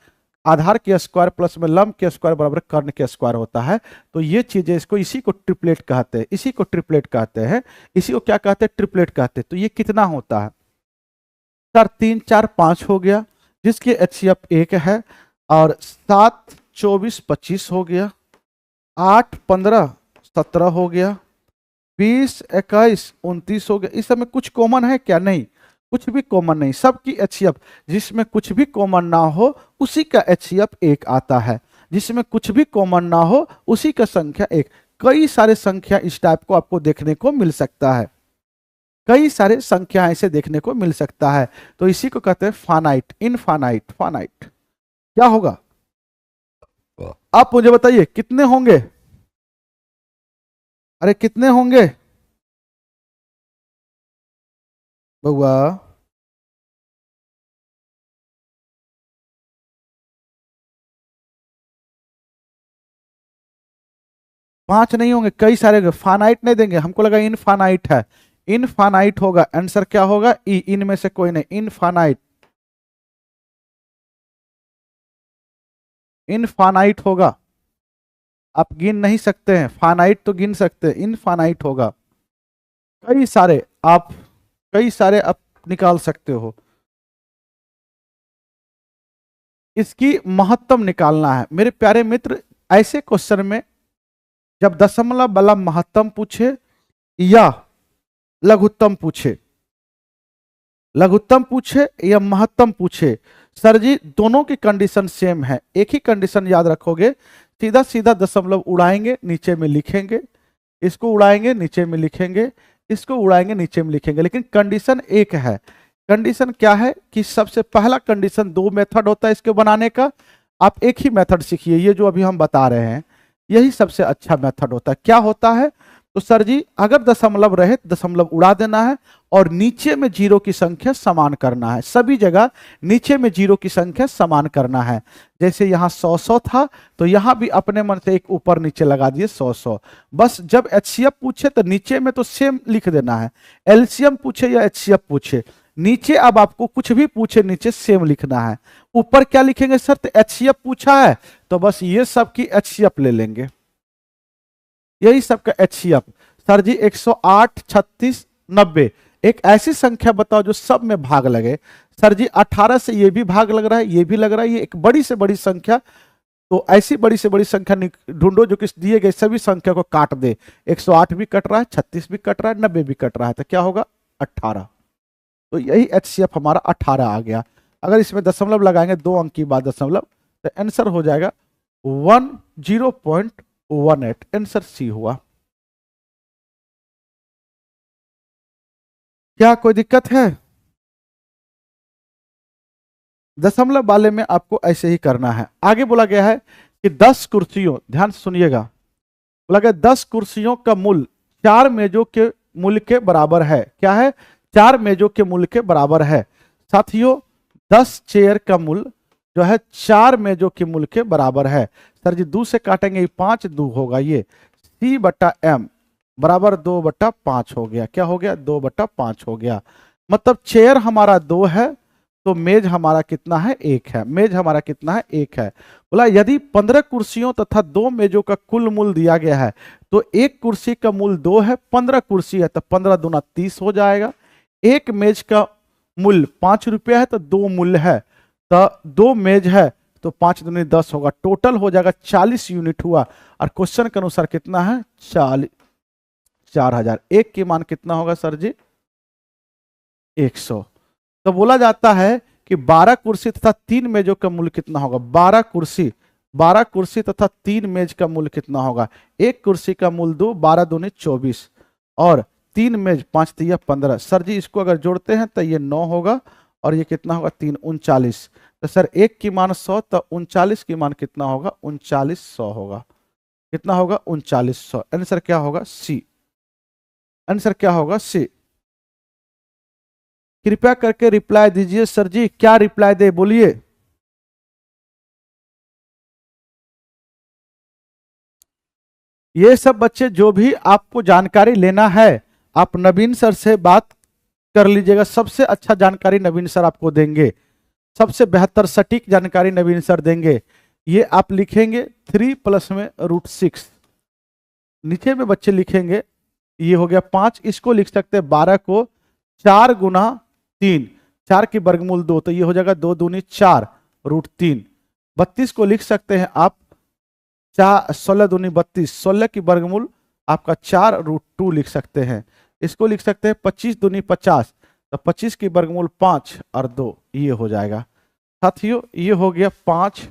आधार के स्क्वायर प्लस में लंब के स्क्वायर बराबर कर्ण के स्क्वायर होता है। तो ये चीजें इसको इसी को ट्रिपलेट कहते हैं, इसी को ट्रिपलेट कहते हैं, इसी को क्या कहते हैं, ट्रिपलेट कहते हैं। तो ये कितना होता है सर, 3 4 5 हो गया, जिसकी एचसीएफ 1 है, और 7 24 25 हो गया, 8 15 17 हो गया, 20 21 29 हो गया। इस समय कुछ कॉमन है क्या? नहीं, कुछ भी कॉमन नहीं, सबकी एचसीएफ जिसमें कुछ भी कॉमन ना हो उसी का एचसीएफ 1 आता है, जिसमें कुछ भी कॉमन ना हो उसी का संख्या 1। कई सारे संख्या इस टाइप को आपको देखने को मिल सकता है, कई सारे संख्या ऐसे देखने को मिल सकता है। तो इसी को कहते हैं फानाइट, इनफानाइट, फानाइट। क्या होगा आप मुझे बताइए, कितने होंगे? अरे कितने होंगे बउआ? 5 नहीं होंगे, कई सारे होंगे। फानाइट नहीं देंगे, हमको लगा इनफानाइट है, इनफानाइट होगा। आंसर क्या होगा? ई, इनमें से कोई नहीं, इनफानाइट, इनफानाइट होगा। आप गिन नहीं सकते हैं, फानाइट तो गिन सकते हैं, इनफानाइट होगा। कई सारे आप, कई सारे आप निकाल सकते हो। इसकी महत्तम निकालना है मेरे प्यारे मित्र। ऐसे क्वेश्चन में जब दशमलव वाला महत्तम पूछे या लघुत्तम पूछे, लघुत्तम पूछे या महत्तम पूछे, सर जी दोनों की कंडीशन सेम है। एक ही कंडीशन याद रखोगे, सीधा सीधा दशमलव उड़ाएंगे नीचे में लिखेंगे, इसको उड़ाएंगे नीचे में लिखेंगे, इसको उड़ाएंगे नीचे में लिखेंगे, लेकिन कंडीशन एक है। कंडीशन क्या है कि सबसे पहला कंडीशन, 2 मेथड होता है इसके बनाने का, आप एक ही मेथड सीखिए, ये जो अभी हम बता रहे हैं यही सबसे अच्छा मेथड होता है। क्या होता है? तो सर जी अगर दशमलव रहे दशमलव उड़ा देना है और नीचे में जीरो की संख्या समान करना है, सभी जगह नीचे में जीरो की संख्या समान करना है। जैसे यहाँ 100 था तो यहाँ भी अपने मन से एक ऊपर नीचे लगा दिए 100। बस जब एचसीएफ पूछे तो नीचे में तो सेम लिख देना है, एलसीएम पूछे या एचसीएफ पूछे नीचे, अब आपको कुछ भी पूछे नीचे सेम लिखना है। ऊपर क्या लिखेंगे सर? तो एचसीएफ पूछा है तो बस ये सब की एचसीएफ ले लेंगे, यही सबका एचसीएफ। सर जी 108 36 90 एक ऐसी संख्या बताओ जो सब में भाग लगे। सर जी 18 से ये भी भाग लग रहा है, ये भी लग रहा है, ये एक बड़ी से बड़ी संख्या। तो ऐसी बड़ी से बड़ी संख्या ढूंढो जो कि दिए गए सभी संख्या को काट दे। 108 भी कट रहा है, 36 भी कट रहा है, 90 भी कट रहा है, तो क्या होगा? 18। तो यही एचसीएफ हमारा 18 आ गया। अगर इसमें दशमलव लगाएंगे 2 अंक की बात दशमलव, तो आंसर हो जाएगा 10.18। आंसर सी हुआ। क्या कोई दिक्कत है? दशमलव वाले में आपको ऐसे ही करना है। आगे बोला गया है कि 10 कुर्सियों, ध्यान से सुनिएगा, बोला गया 10 कुर्सियों का मूल्य 4 मेजों के मूल्य के बराबर है। क्या है? 4 मेजों के मूल्य के बराबर है। साथियों 10 चेयर का मूल्य जो है 4 मेजों के मूल्य के बराबर है। सर जी 2 से काटेंगे, 5 2 होगा, ये सी बटा एम बराबर 2/5 हो गया। क्या हो गया? 2/5 हो गया। मतलब चेयर हमारा 2 है तो मेज हमारा कितना है? 1 है। मेज हमारा कितना है? 1 है। बोला यदि 15 कुर्सियों तथा 2 मेजों का कुल मूल्य दिया गया है तो एक कुर्सी का मूल्य 2 है, 15 कुर्सी है तो 15 दूना 30 हो जाएगा। एक मेज का मूल्य 5 रुपया है तो 2 मूल्य है, तो 2 मेज है तो 5 दूनी 10 होगा, टोटल हो जाएगा 40 यूनिट हुआ। और क्वेश्चन के अनुसार कितना है? 4000। एक की मान कितना होगा सर जी? 100। तो बोला जाता है कि 12 कुर्सी तथा 3 मेजों का मूल्य कितना होगा? 12 कुर्सी, 12 कुर्सी तथा 3 मेज का मूल्य कितना होगा? एक कुर्सी का मूल्य 2, 12 दूनी 24 और 3 मेज 5 तिया 15। सर जी इसको अगर जोड़ते हैं तो ये 9 होगा और ये कितना होगा? 3 39। तो सर एक की मान 100 तो 39 की मान कितना होगा? 3900 होगा। कितना होगा? 3900। आंसर क्या होगा? सी। आंसर क्या होगा? सी। कृपया करके रिप्लाई दीजिए सर जी, क्या रिप्लाई दे बोलिए। ये सब बच्चे जो भी आपको जानकारी लेना है आप नवीन सर से बात कर लीजिएगा, सबसे अच्छा जानकारी नवीन सर आपको देंगे, सबसे बेहतर सटीक जानकारी नवीन सर देंगे। ये आप लिखेंगे 3 प्लस में √6, नीचे में बच्चे लिखेंगे ये हो गया 5, इसको लिख सकते हैं 12 को 4 गुना 3, 4 की वर्गमूल 2, तो ये हो जाएगा 2 दूनी 4 √3। 32 को लिख सकते हैं आप 16 दूनी 32, 16 की वर्गमूल आपका 4 √2 लिख सकते हैं। इसको लिख सकते हैं 25 दूनी 50, तो 25 की वर्गमूल 5 और 2, ये हो जाएगा। साथियों ये हो गया 5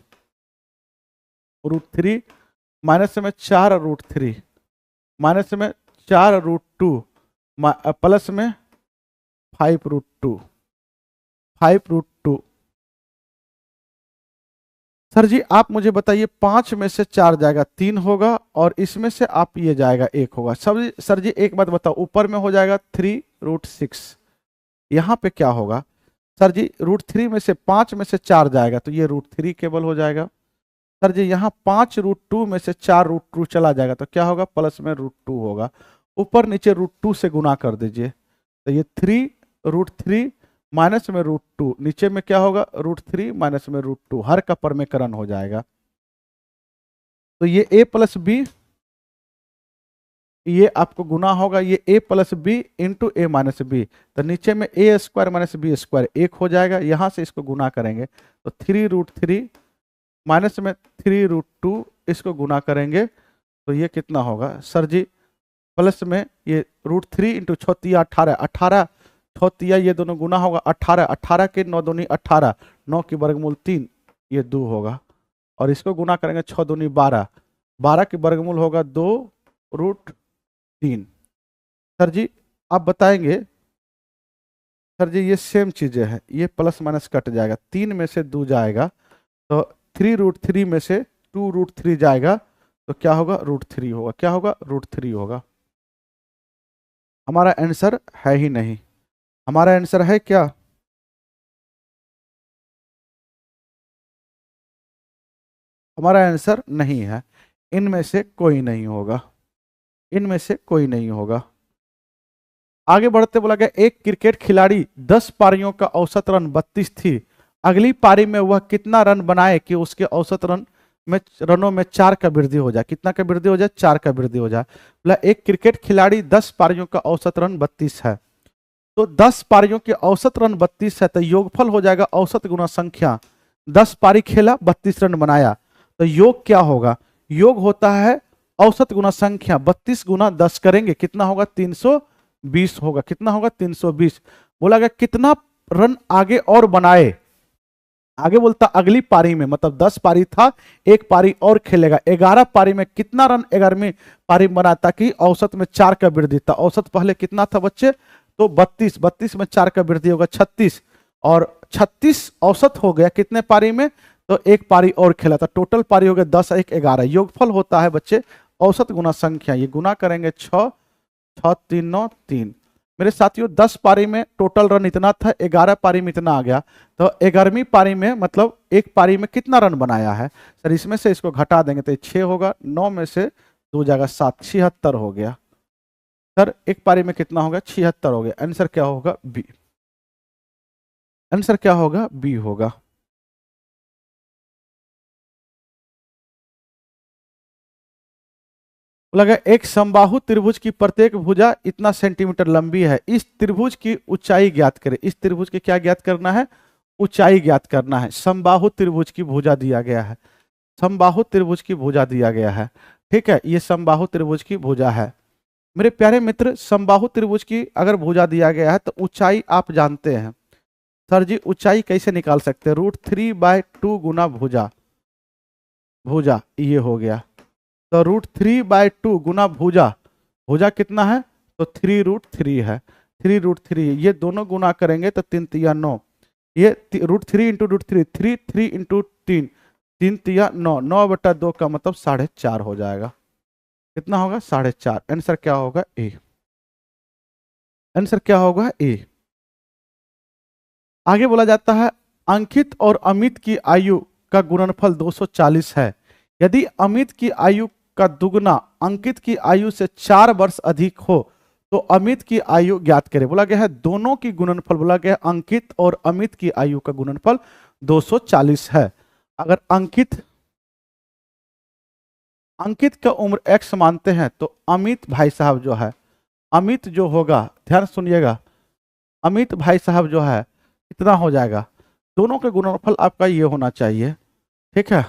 √3, माइनस में 4 √3, माइनस में 4 √2, प्लस में 5 √2, 5 √2। सर जी आप मुझे बताइए 5 में से 4 जाएगा 3 होगा, और इसमें से आप ये जाएगा 1 होगा। सर जी एक बात बताओ, ऊपर में हो जाएगा 3 √6, यहाँ पे क्या होगा? सर जी √3 में से 5 में से 4 जाएगा तो ये √3 केवल हो जाएगा। सर जी यहाँ 5 √2 में से 4 √2 चला जाएगा तो क्या होगा? प्लस में √2 होगा। ऊपर नीचे √2 से गुना कर दीजिए, तो ये 3 √3 माइनस में √2, नीचे में क्या होगा? √3 माइनस में √2, हर का परमेकरण हो जाएगा। तो ये a प्लस बी, ये आपको गुना होगा, ये a plus B into a minus B, तो नीचे में a square minus B square 1 हो जाएगा। यहाँ से इसको गुना करेंगे तो 3 √3 माइनस में 3 √2, इसको गुना करेंगे तो ये कितना होगा? सर जी प्लस में ये √3 इंटू 6 18, 18 6 ये दोनों गुना होगा 18, 18 के 9 दूनी 18, 9 की वर्गमूल 3, ये 2 होगा। और इसको गुना करेंगे 6 दूनी 12, 12 की वर्गमूल होगा 2 √3। सर जी आप बताएंगे, सर जी ये सेम चीजें हैं, ये प्लस माइनस कट जाएगा, 3 में से 2 जाएगा तो 3 √3 में से 2 √3 जाएगा तो क्या होगा? √3 होगा। क्या होगा? √3 होगा। हमारा आंसर है ही नहीं। हमारा आंसर है क्या? हमारा आंसर नहीं है। इनमें से कोई नहीं होगा, इनमें से कोई नहीं होगा। आगे बढ़ते बोला गया एक क्रिकेट खिलाड़ी 10 पारियों का औसत रन 32 थी, अगली पारी में वह कितना रन बनाए कि उसके औसत रनों में 4 का वृद्धि हो जाए? कितना का वृद्धि हो जाए? 4 का वृद्धि हो जाए। बोला एक क्रिकेट खिलाड़ी 10 पारियों का औसत रन 32 है, तो 10 पारियों के औसत रन 32 है, तो योगफल हो जाएगा औसत गुना संख्या। 10 पारी खेला 32 रन बनाया, तो योग क्या होगा? योग होता है औसत गुना संख्या, 32 गुना 10 करेंगे कितना होगा? 320 होगा। कितना होगा? 320। बोला गया कितना रन आगे और बनाए, आगे बोलता अगली पारी में, मतलब 10 पारी था, एक पारी और खेलेगा, 11 पारी में कितना रन 11वीं पारी बनाया ताकि औसत में 4 का वृद्धि था। औसत पहले कितना था बच्चे? तो 32, 32 में 4 का वृद्धि होगा 36, और 36 औसत हो गया कितने पारी में? तो एक पारी और खेला था, टोटल पारी हो गया 10 1 11। योगफल होता है बच्चे औसत गुना संख्या, ये गुना करेंगे 6 6 3 9 3। मेरे साथियों 10 पारी में टोटल रन इतना था, 11 पारी में इतना आ गया, तो 11वीं पारी में मतलब एक पारी में कितना रन बनाया है? सर इसमें से इसको घटा देंगे तो 6 होगा, 9 में से 2 जाएगा 7, 76 हो गया। सर एक पारी में कितना होगा? 76 हो गया। आंसर क्या होगा? बी। आंसर क्या होगा? बी होगा। लगा एक समबाहु त्रिभुज की प्रत्येक भुजा इतना सेंटीमीटर लंबी है, इस त्रिभुज की ऊंचाई ज्ञात करें। इस त्रिभुज की क्या ज्ञात करना है? ऊंचाई ज्ञात करना है। समबाहु त्रिभुज की भुजा दिया गया है, समबाहु त्रिभुज की भुजा दिया गया है, ठीक है, ये समबाहु त्रिभुज की भुजा है। मेरे प्यारे मित्र समबाहु त्रिभुज की अगर भुजा दिया गया है तो ऊंचाई आप जानते हैं। सर जी ऊंचाई कैसे निकाल सकते हैं? √3/2 गुना भुजा, भुजा ये हो गया, तो √3/2 गुना भुजा, भुजा कितना है? तो 3√3 है, 3√3, ये दोनों गुना करेंगे तो 3 तिया 9, ये √3 इंटू √3, 3 3 इंटू 3, 3 तिया 9, 9/2 का मतलब 4.5 हो जाएगा। कितना होगा? 4.5। आंसर क्या होगा? ए। आंसर क्या होगा? ए। आगे बोला जाता है अंकित और अमित की आयु का गुणनफल 240 है, यदि अमित की आयु का दुगना अंकित की आयु से 4 वर्ष अधिक हो तो अमित की आयु ज्ञात करें। बोला गया है दोनों की गुणनफल, बोला गया है अंकित और अमित की आयु का गुणनफल 240 है। अगर अंकित का उम्र x मानते हैं तो अमित भाई साहब जो है, अमित जो होगा, ध्यान सुनिएगा, अमित भाई साहब जो है कितना हो जाएगा, दोनों के गुणनफल आपका ये होना चाहिए, ठीक है।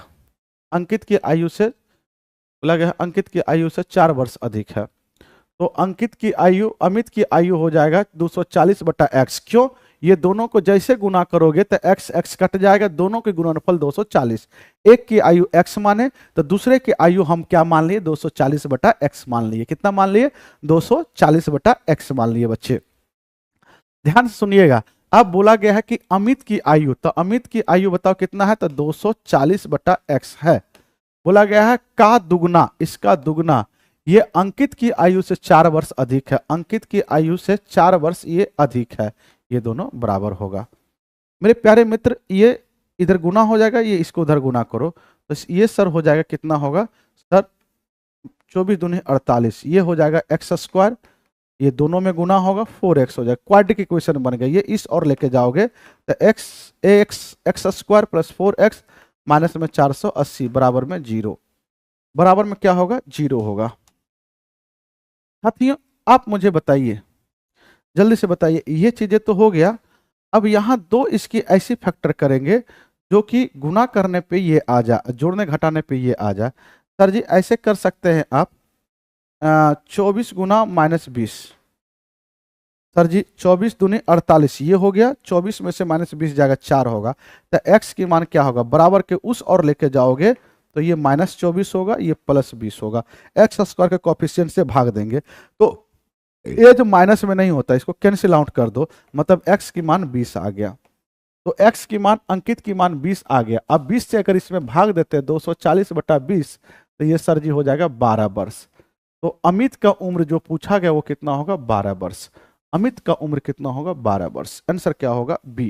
अंकित की आयु से, बोला गया अंकित की आयु से 4 वर्ष अधिक है, तो अंकित की आयु, अमित की आयु हो जाएगा 240 बटा x। क्यों? ये दोनों को जैसे गुना करोगे तो x x कट जाएगा, दोनों के गुणनफल 240। एक की आयु x माने तो दूसरे की आयु हम क्या मान लिए, 240 बटा x मान लिए। कितना मान लिए? 240 बटा x मान लिए। बच्चे ध्यान से सुनिएगा, अब बोला गया है कि अमित की आयु, तो अमित की आयु बताओ कितना है, तो 240 बटा x है। बोला गया है का दुगना, इसका दुगना, ये अंकित की आयु से 4 वर्ष अधिक है, अंकित की आयु से 4 वर्ष ये अधिक है, ये दोनों बराबर होगा। मेरे प्यारे मित्र, ये इधर गुना हो जाएगा, ये इसको उधर गुना करो, तो ये सर हो जाएगा कितना होगा सर, 24 दूनी 48, ये हो जाएगा एक्स स्क्वायर, ये दोनों में गुना होगा 4x हो जाएगा। क्वाड्रेटिक इक्वेशन बन गया। ये इस और लेके जाओगे तो x square plus 4x minus में 480 बराबर में 0, बराबर में क्या होगा, 0 होगा। साथियों आप मुझे बताइए, जल्दी से बताइए, ये चीजें तो हो गया। अब यहाँ दो इसकी ऐसी फैक्टर करेंगे जो कि गुना करने पे ये आ जा, जोड़ने घटाने पे ये आ जा। सर जी ऐसे कर सकते हैं आप, 24 गुना माइनस 20, सर जी 24 दूनी 48, ये हो गया, 24 में से माइनस 20 जाएगा 4 होगा, तो x की मान क्या होगा, बराबर के उस और लेके जाओगे तो ये माइनस 24 होगा, ये प्लस 20 होगा, एक्स स्क्वायर के कोफिशिएंट से भाग देंगे, तो ये जो माइनस में नहीं होता इसको कैंसिल आउट कर दो, मतलब x की मान 20 आ गया। तो x की मान, अंकित की मान 20 आ गया। अब 20 से अगर इसमें भाग देते हैं 240 बटा 20, तो ये सर जी हो जाएगा 12 वर्ष। तो अमित का उम्र जो पूछा गया वो कितना होगा, 12 वर्ष। अमित का उम्र कितना होगा, 12 वर्ष। आंसर क्या होगा, बी।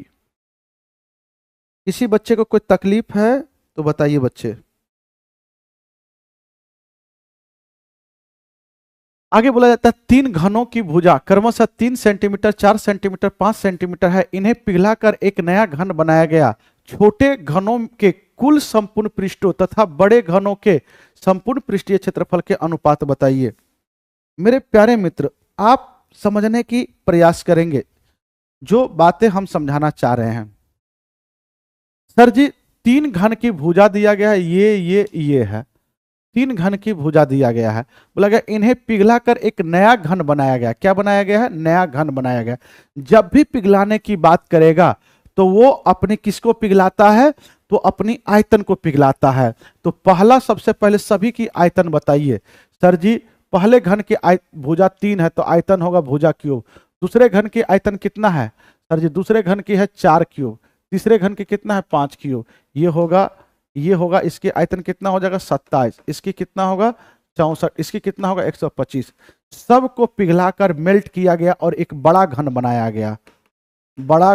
किसी बच्चे को कोई तकलीफ है तो बताइए बच्चे। आगे बोला जाता है 3 घनों की भुजा क्रमशः 3 सेंटीमीटर, 4 सेंटीमीटर, 5 सेंटीमीटर है, इन्हें पिघलाकर एक नया घन बनाया गया। छोटे घनों के कुल संपूर्ण पृष्ठों तथा बड़े घनों के संपूर्ण पृष्ठीय क्षेत्रफल के अनुपात बताइए। मेरे प्यारे मित्र, आप समझने की प्रयास करेंगे जो बातें हम समझाना चाह रहे हैं। सर जी 3 घन की भुजा दिया गया है, ये है, 3 घन की भुजा दिया गया है, बोला गया इन्हें पिघलाकर एक नया घन बनाया गया। क्या बनाया गया है, नया घन बनाया गया। जब भी पिघलाने की बात करेगा तो वो अपने किसको पिघलाता है, तो अपनी आयतन को पिघलाता है। तो पहला, सबसे पहले सभी की आयतन बताइए। सर जी पहले घन की भुजा 3 है तो आयतन होगा भुजा क्यूब। दूसरे घन की आयतन कितना है, सर जी दूसरे घन की है 4 क्यूब। तीसरे घन की कितना है, 5 क्यूब। ये होगा इसकी आयतन कितना हो जाएगा, 27। इसकी कितना होगा, 64। इसकी कितना होगा, 125। सबको पिघलाकर मेल्ट किया गया और एक बड़ा घन बनाया गया। बड़ा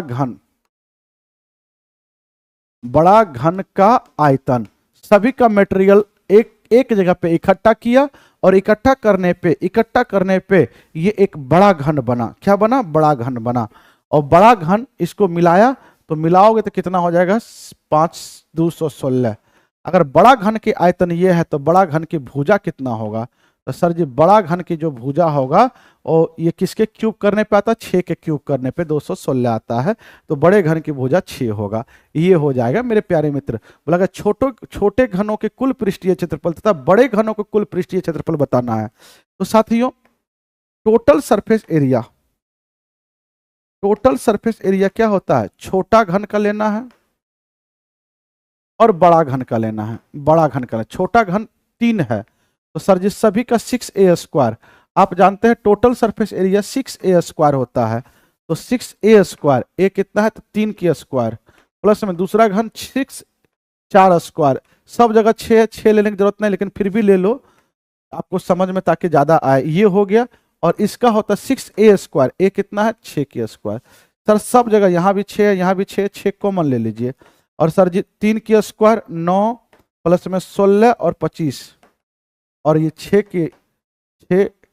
घन का आयतन, सभी का मटेरियल एक जगह पे इकट्ठा किया और इकट्ठा करने पे ये एक बड़ा घन बना। क्या बना, बड़ा घन बना। और बड़ा घन इसको मिलाया तो मिलाओगे तो कितना हो जाएगा, 5×216। अगर बड़ा घन की आयतन ये है तो बड़ा घन की भुजा कितना होगा, तो सर जी बड़ा घन की जो भुजा होगा और ये किसके क्यूब करने पे आता है, 6 के क्यूब करने पे 216 आता है, तो बड़े घन की भुजा 6 होगा। ये हो जाएगा मेरे प्यारे मित्र। बोला छोटे घनों के कुल पृष्ठीय क्षेत्रफल तथा बड़े घनों के कुल पृष्ठीय क्षेत्रफल बताना है। तो साथियों टोटल सरफेस एरिया क्या होता है, छोटा घन का लेना है और बड़ा घन का लेना है। बड़ा घन का, छोटा घन 3 है तो सर जी सभी का 6a²। आप जानते हैं टोटल सरफेस एरिया 6a² होता है, तो 6a², ए कितना है तो 3 की स्क्वायर, प्लस में दूसरा घन 6 4²। सब जगह 6 लेने की जरूरत नहीं, लेकिन फिर भी ले लो आपको समझ में ताकि ज्यादा आए। ये हो गया, और इसका होता है 6a², ए कितना है 6 की स्क्वायर। सर सब जगह यहाँ भी 6 है, यहाँ भी 6 कॉमन ले लीजिए। और सर जी 3 की स्क्वायर 9 प्लस में 16 और 25, और ये 6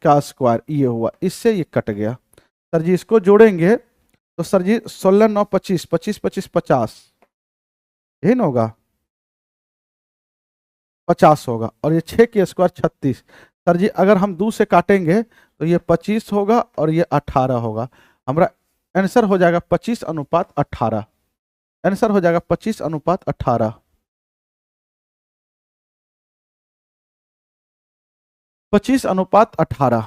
का स्क्वायर ये हुआ, इससे ये कट गया। सर जी इसको जोड़ेंगे तो सर जी 16 9 25, 25 25 50, यही ना होगा, 50 होगा। और ये 6 की स्क्वायर 36। सर जी अगर हम 2 से काटेंगे तो ये 25 होगा और ये 18 होगा। हमारा आंसर हो जाएगा 25:18। आंसर हो जाएगा 25:18। 25:18।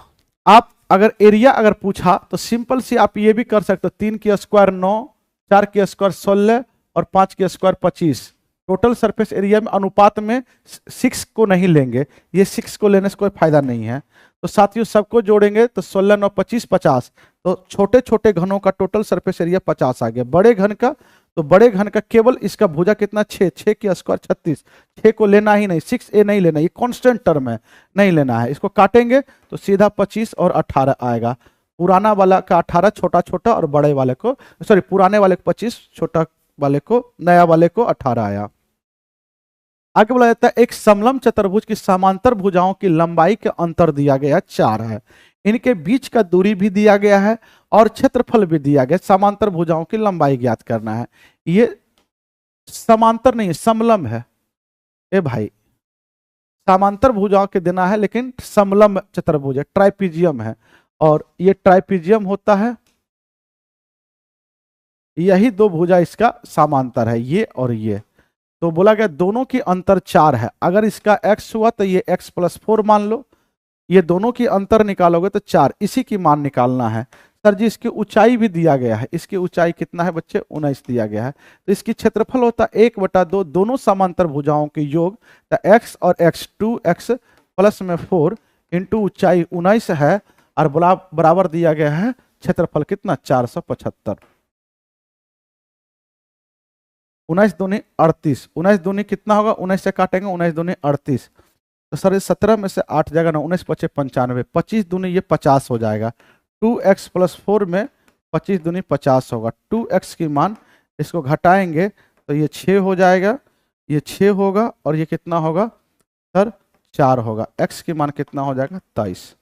आप अगर एरिया अगर पूछा तो सिंपल सी आप ये भी कर सकते हो, 3 की स्क्वायर 9, 4 की स्क्वायर 16 और 5 की स्क्वायर 25। टोटल सरफेस एरिया में अनुपात में 6 को नहीं लेंगे, ये 6 को लेने से कोई फायदा नहीं है। तो साथियों सबको जोड़ेंगे तो 16 9 25 50। तो छोटे छोटे घनों का टोटल सरफेस एरिया 50 आ गया। बड़े घन का तो बड़े घन का केवल इसका भुजा कितना 6, 6 की स्क्वायर 36। 6 को लेना ही नहीं, 6a नहीं लेना, ये कांस्टेंट टर्म है, नहीं लेना है। इसको काटेंगे तो सीधा 25 और 18 आएगा। पुराना वाला का 18 छोटा छोटा और बड़े वाले को, सॉरी पुराने वाले को 25, छोटा वाले को, नया वाले को 18 आया। आगे बोला जाता है एक समलंब चतुर्भुज की समांतर भुजाओं की लंबाई के अंतर दिया गया 4 है, इनके बीच का दूरी भी दिया गया है और क्षेत्रफल भी दिया गया। समांतर भुजाओं की लंबाई ज्ञात करना है। ये समांतर नहीं है, समलंब है। ए भाई समांतर भुजाओं के देना है लेकिन समलंब चतुर्भुज है, ट्राइपीजियम है। और ये ट्राइपीजियम होता है, यही दो भुजा इसका समांतर है, ये और ये। तो बोला गया दोनों की अंतर 4 है। अगर इसका x हुआ तो ये x + 4 मान लो, ये दोनों की अंतर निकालोगे तो 4, इसी की मान निकालना है। सर जी इसकी ऊंचाई भी दिया गया है, इसकी ऊंचाई कितना है बच्चे 19 दिया गया है। तो इसकी क्षेत्रफल होता है 1/2, दोनों समांतर भुजाओं के योग। तो x और x 2x प्लस में 4 इंटू ऊंचाई 19 है और बराबर दिया गया है क्षेत्रफल कितना 475। 19 दूनी 38, 19 दूनी कितना होगा, 19 से काटेंगे 19 दूनी 38। तो सर 17 में से 8 जाएगा ना, 19 × 5 = 95, 25 दूनी ये 50 हो जाएगा। 2x + 4 में 25 दूनी 50 होगा। 2x की मान इसको घटाएंगे तो ये 6 हो जाएगा, ये 6 होगा और ये कितना होगा सर 4 होगा। x की मान कितना हो जाएगा 23।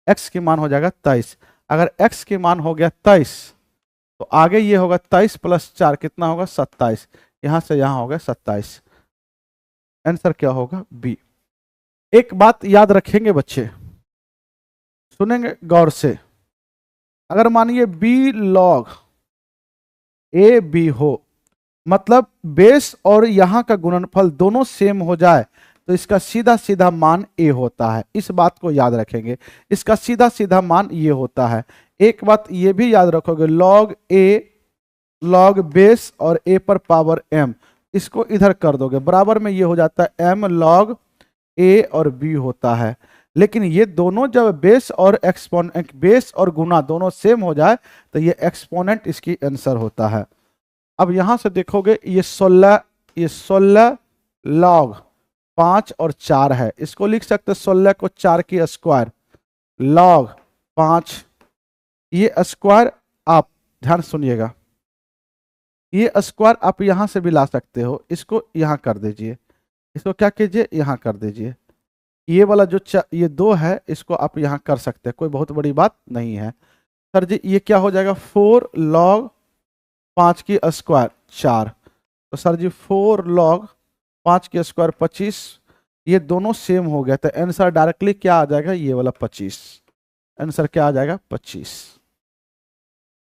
x की मान हो जाएगा 23। अगर x की मान हो गया 23 तो आगे ये होगा 23 + 4 कितना होगा 27। यहां से यहां हो गया 27। आंसर क्या होगा बी। एक बात याद रखेंगे बच्चे, सुनेंगे गौर से। अगर मानिए b log ab हो, मतलब बेस और यहां का गुणनफल दोनों सेम हो जाए तो इसका सीधा सीधा मान a होता है। इस बात को याद रखेंगे, इसका सीधा सीधा मान ये होता है। एक बात ये भी याद रखोगे, log a log बेस और a पर पावर m, इसको इधर कर दोगे बराबर में ये हो जाता है m log a और b होता है। लेकिन ये दोनों जब बेस और एक्सपोनेंट, बेस और गुना दोनों सेम हो जाए तो ये एक्सपोनेंट इसकी आंसर होता है। अब यहां से देखोगे ये 16 log 5 और 4 है, इसको लिख सकते 16 को 4 की स्क्वायर log 5, ये स्क्वायर आप ध्यान सुनिएगा, ये स्क्वायर आप यहां से भी ला सकते हो, इसको यहां कर दीजिए, इसको क्या कीजिए यहां कर दीजिए। ये वाला जो ये 2 है इसको आप यहां कर सकते हैं, कोई बहुत बड़ी बात नहीं है। सर जी ये क्या हो जाएगा 4 log 5 की स्क्वायर 4। तो सर जी 4 log 5 की स्क्वायर 25, ये दोनों सेम हो गया तो आंसर डायरेक्टली क्या आ जाएगा ये वाला 25। आंसर क्या आ जाएगा 25।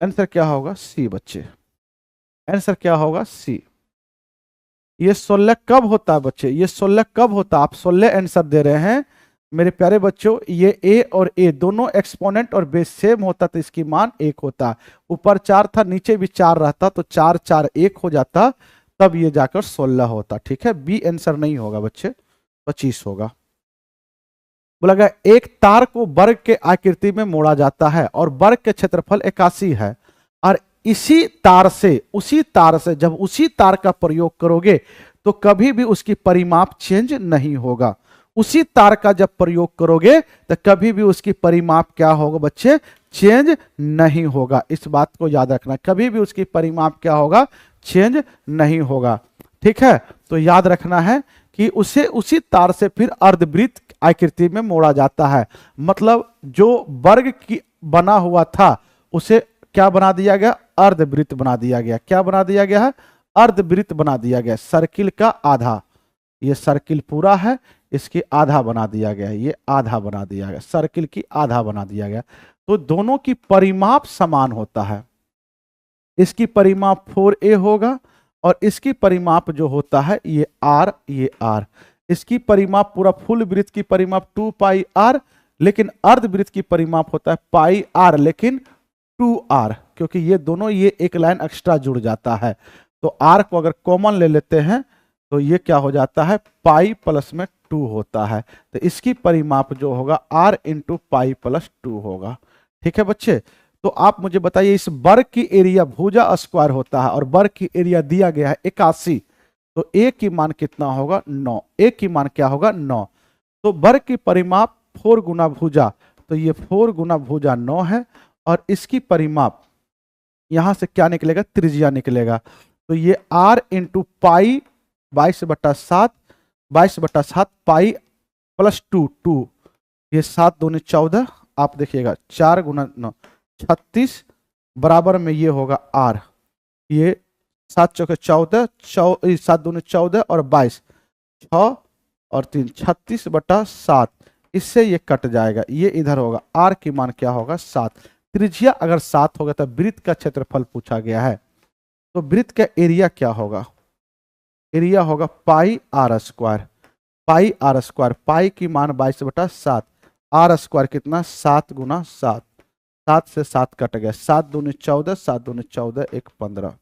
आंसर क्या होगा सी बच्चे, आंसर क्या होगा सी। ये 16 कब होता है बच्चे, ये 16 कब होता है, आप 16 आंसर दे रहे हैं मेरे प्यारे बच्चों। ये a और a दोनों एक्सपोनेंट और बेस सेम होता तो इसकी मान 1 होता। ऊपर 4 था नीचे भी 4 रहता तो 4 4 1 हो जाता, तब ये जाकर 16 होता। ठीक है, बी आंसर नहीं होगा बच्चे, 25 होगा। बोला गया एक तार को वर्ग के आकृति में मोड़ा जाता है और वर्ग के क्षेत्रफल 81 है और इसी तार से, उसी तार से जब उसी तार का प्रयोग करोगे तो कभी भी उसकी परिमाप चेंज नहीं होगा। उसी तार का जब प्रयोग करोगे तो कभी भी उसकी परिमाप क्या होगा बच्चे चेंज नहीं होगा। इस बात को याद रखना, कभी भी उसकी परिमाप क्या होगा चेंज नहीं होगा। ठीक है, तो याद रखना है कि उसे उसी तार से फिर अर्धवृत्त आकृति में मोड़ा जाता है। मतलब जो वर्ग की बना हुआ था उसे क्या बना दिया गया, अर्धवृत्त बना दिया गया। क्या बना दिया गया है, अर्धवृत्त बना दिया गया। सर्किल का आधा, ये सर्किल पूरा है, इसकी आधा बना दिया गया, ये आधा बना दिया गया, सर्किल की आधा बना दिया गया। तो दोनों की परिमाप समान होता है। इसकी परिमाप 4a होगा और इसकी परिमाप जो होता है ये r, ये r। इसकी परिमाप पूरा फुल वृत्त की परिमाप 2 पाई r, लेकिन अर्धवृत्त की परिमाप होता है पाई r लेकिन 2r, क्योंकि ये दोनों ये एक लाइन एक्स्ट्रा जुड़ जाता है। तो r को अगर कॉमन ले लेते हैं तो ये क्या हो जाता है, पाई प्लस में 2 होता है। तो इसकी परिमाप जो होगा r इंटू पाई प्लस 2 होगा। ठीक है बच्चे, तो आप मुझे बताइए इस वर्ग की एरिया भुजा स्क्वायर होता है और वर्ग की एरिया दिया गया है 81, तो a की मान कितना होगा, 9। a की मान क्या होगा, 9। तो वर्ग की परिमाप 4 गुना भुजा, तो ये 4 गुना भुजा 9 है और इसकी परिमाप यहां से क्या निकलेगा, त्रिज्या निकलेगा। तो ये r into pi 22/7, 22/7 pi plus 2, ये 7 दूनी 14, आप देखिएगा 4 गुना 9 36 बराबर में ये होगा r, ये 7 चौके 14, 7 दूनी 14 और 22, 6 और 3 36/7, इससे ये कट जाएगा, ये इधर होगा। r की मान क्या होगा, 7। त्रिज्या अगर 7 होगा तो वृत्त का क्षेत्रफल पूछा गया है, तो वृत्त का एरिया क्या होगा, एरिया होगा पाई r स्क्वायर, पाई r स्क्वायर। पाई की मान 22/7, r स्क्वायर कितना, 7 गुना 7, 7 से 7 कट गया, 7 दूनी 14, 7 दूनी 14, 1 15।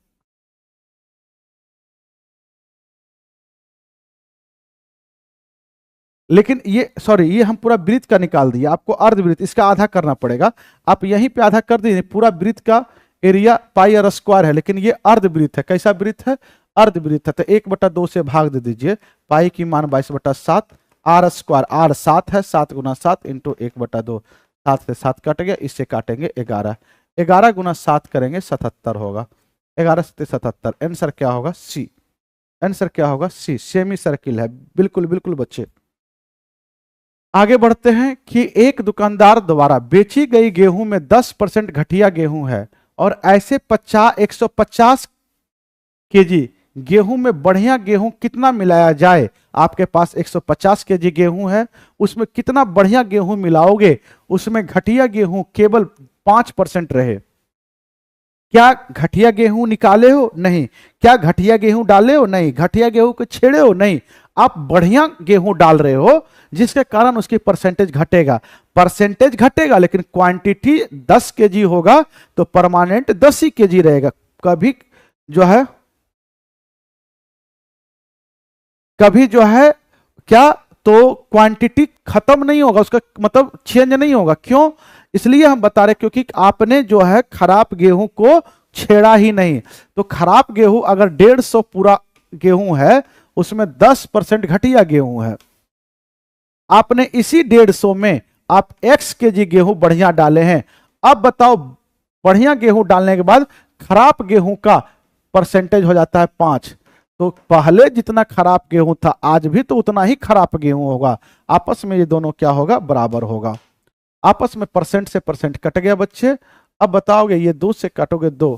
लेकिन ये सॉरी, ये हम पूरा वृत्त का निकाल दिया, आपको अर्धवृत्त इसका आधा करना पड़ेगा। आप यहीं पे आधा कर दीजिए, पूरा वृत्त का एरिया पाई r स्क्वायर है, लेकिन ये अर्धवृत्त है। कैसा वृत्त है, अर्धवृत्त है। तो 1/2 से भाग दे दीजिए, पाई की मान 22/7, r स्क्वायर, r 7 है, 7 गुना 7 इंटू 1/2, 7 से 7 कट गया, इससे काटेंगे 11, 11 गुना 7 करेंगे 77 होगा, 11 से 77। आंसर क्या होगा, सी। आंसर क्या होगा, सी, सेमी सर्किल है। बिल्कुल बिल्कुल बच्चे। आगे बढ़ते हैं कि एक दुकानदार द्वारा बेची गई गेहूं में 10% घटिया गेहूं है और ऐसे 150 केजी गेहूं में बढ़िया गेहूं कितना मिलाया जाए। आपके पास 150 केजी गेहूं है, उसमें कितना बढ़िया गेहूं मिलाओगे, उसमें घटिया गेहूं केवल 5% रहे। क्या घटिया गेहूं निकाले हो, नहीं। क्या घटिया गेहूं डाले हो, नहीं। घटिया गेहूं को छेड़े हो, नहीं। आप बढ़िया गेहूं डाल रहे हो जिसके कारण उसकी परसेंटेज घटेगा। परसेंटेज घटेगा लेकिन क्वांटिटी 10 केजी होगा तो परमानेंट 10 ही केजी रहेगा। कभी जो है क्या, तो क्वांटिटी खत्म नहीं होगा, उसका मतलब चेंज नहीं होगा। क्यों, इसलिए हम बता रहे क्योंकि आपने जो है खराब गेहूं को छेड़ा ही नहीं। तो खराब गेहूं अगर 150 पूरा गेहूं है, उसमें 10% घटिया गेहूं है। आपने इसी 150 में आप x केजी गेहूं बढ़िया डाले हैं। अब बताओ, बढ़िया गेहूं डालने के बाद खराब गेहूं का परसेंटेज हो जाता है 5, तो पहले जितना खराब गेहूं था आज भी तो उतना ही खराब गेहूं होगा। आपस में ये दोनों क्या होगा, बराबर होगा। आपस में परसेंट से परसेंट कट गया बच्चे। अब बताओगे, ये 2 से काटोगे 2,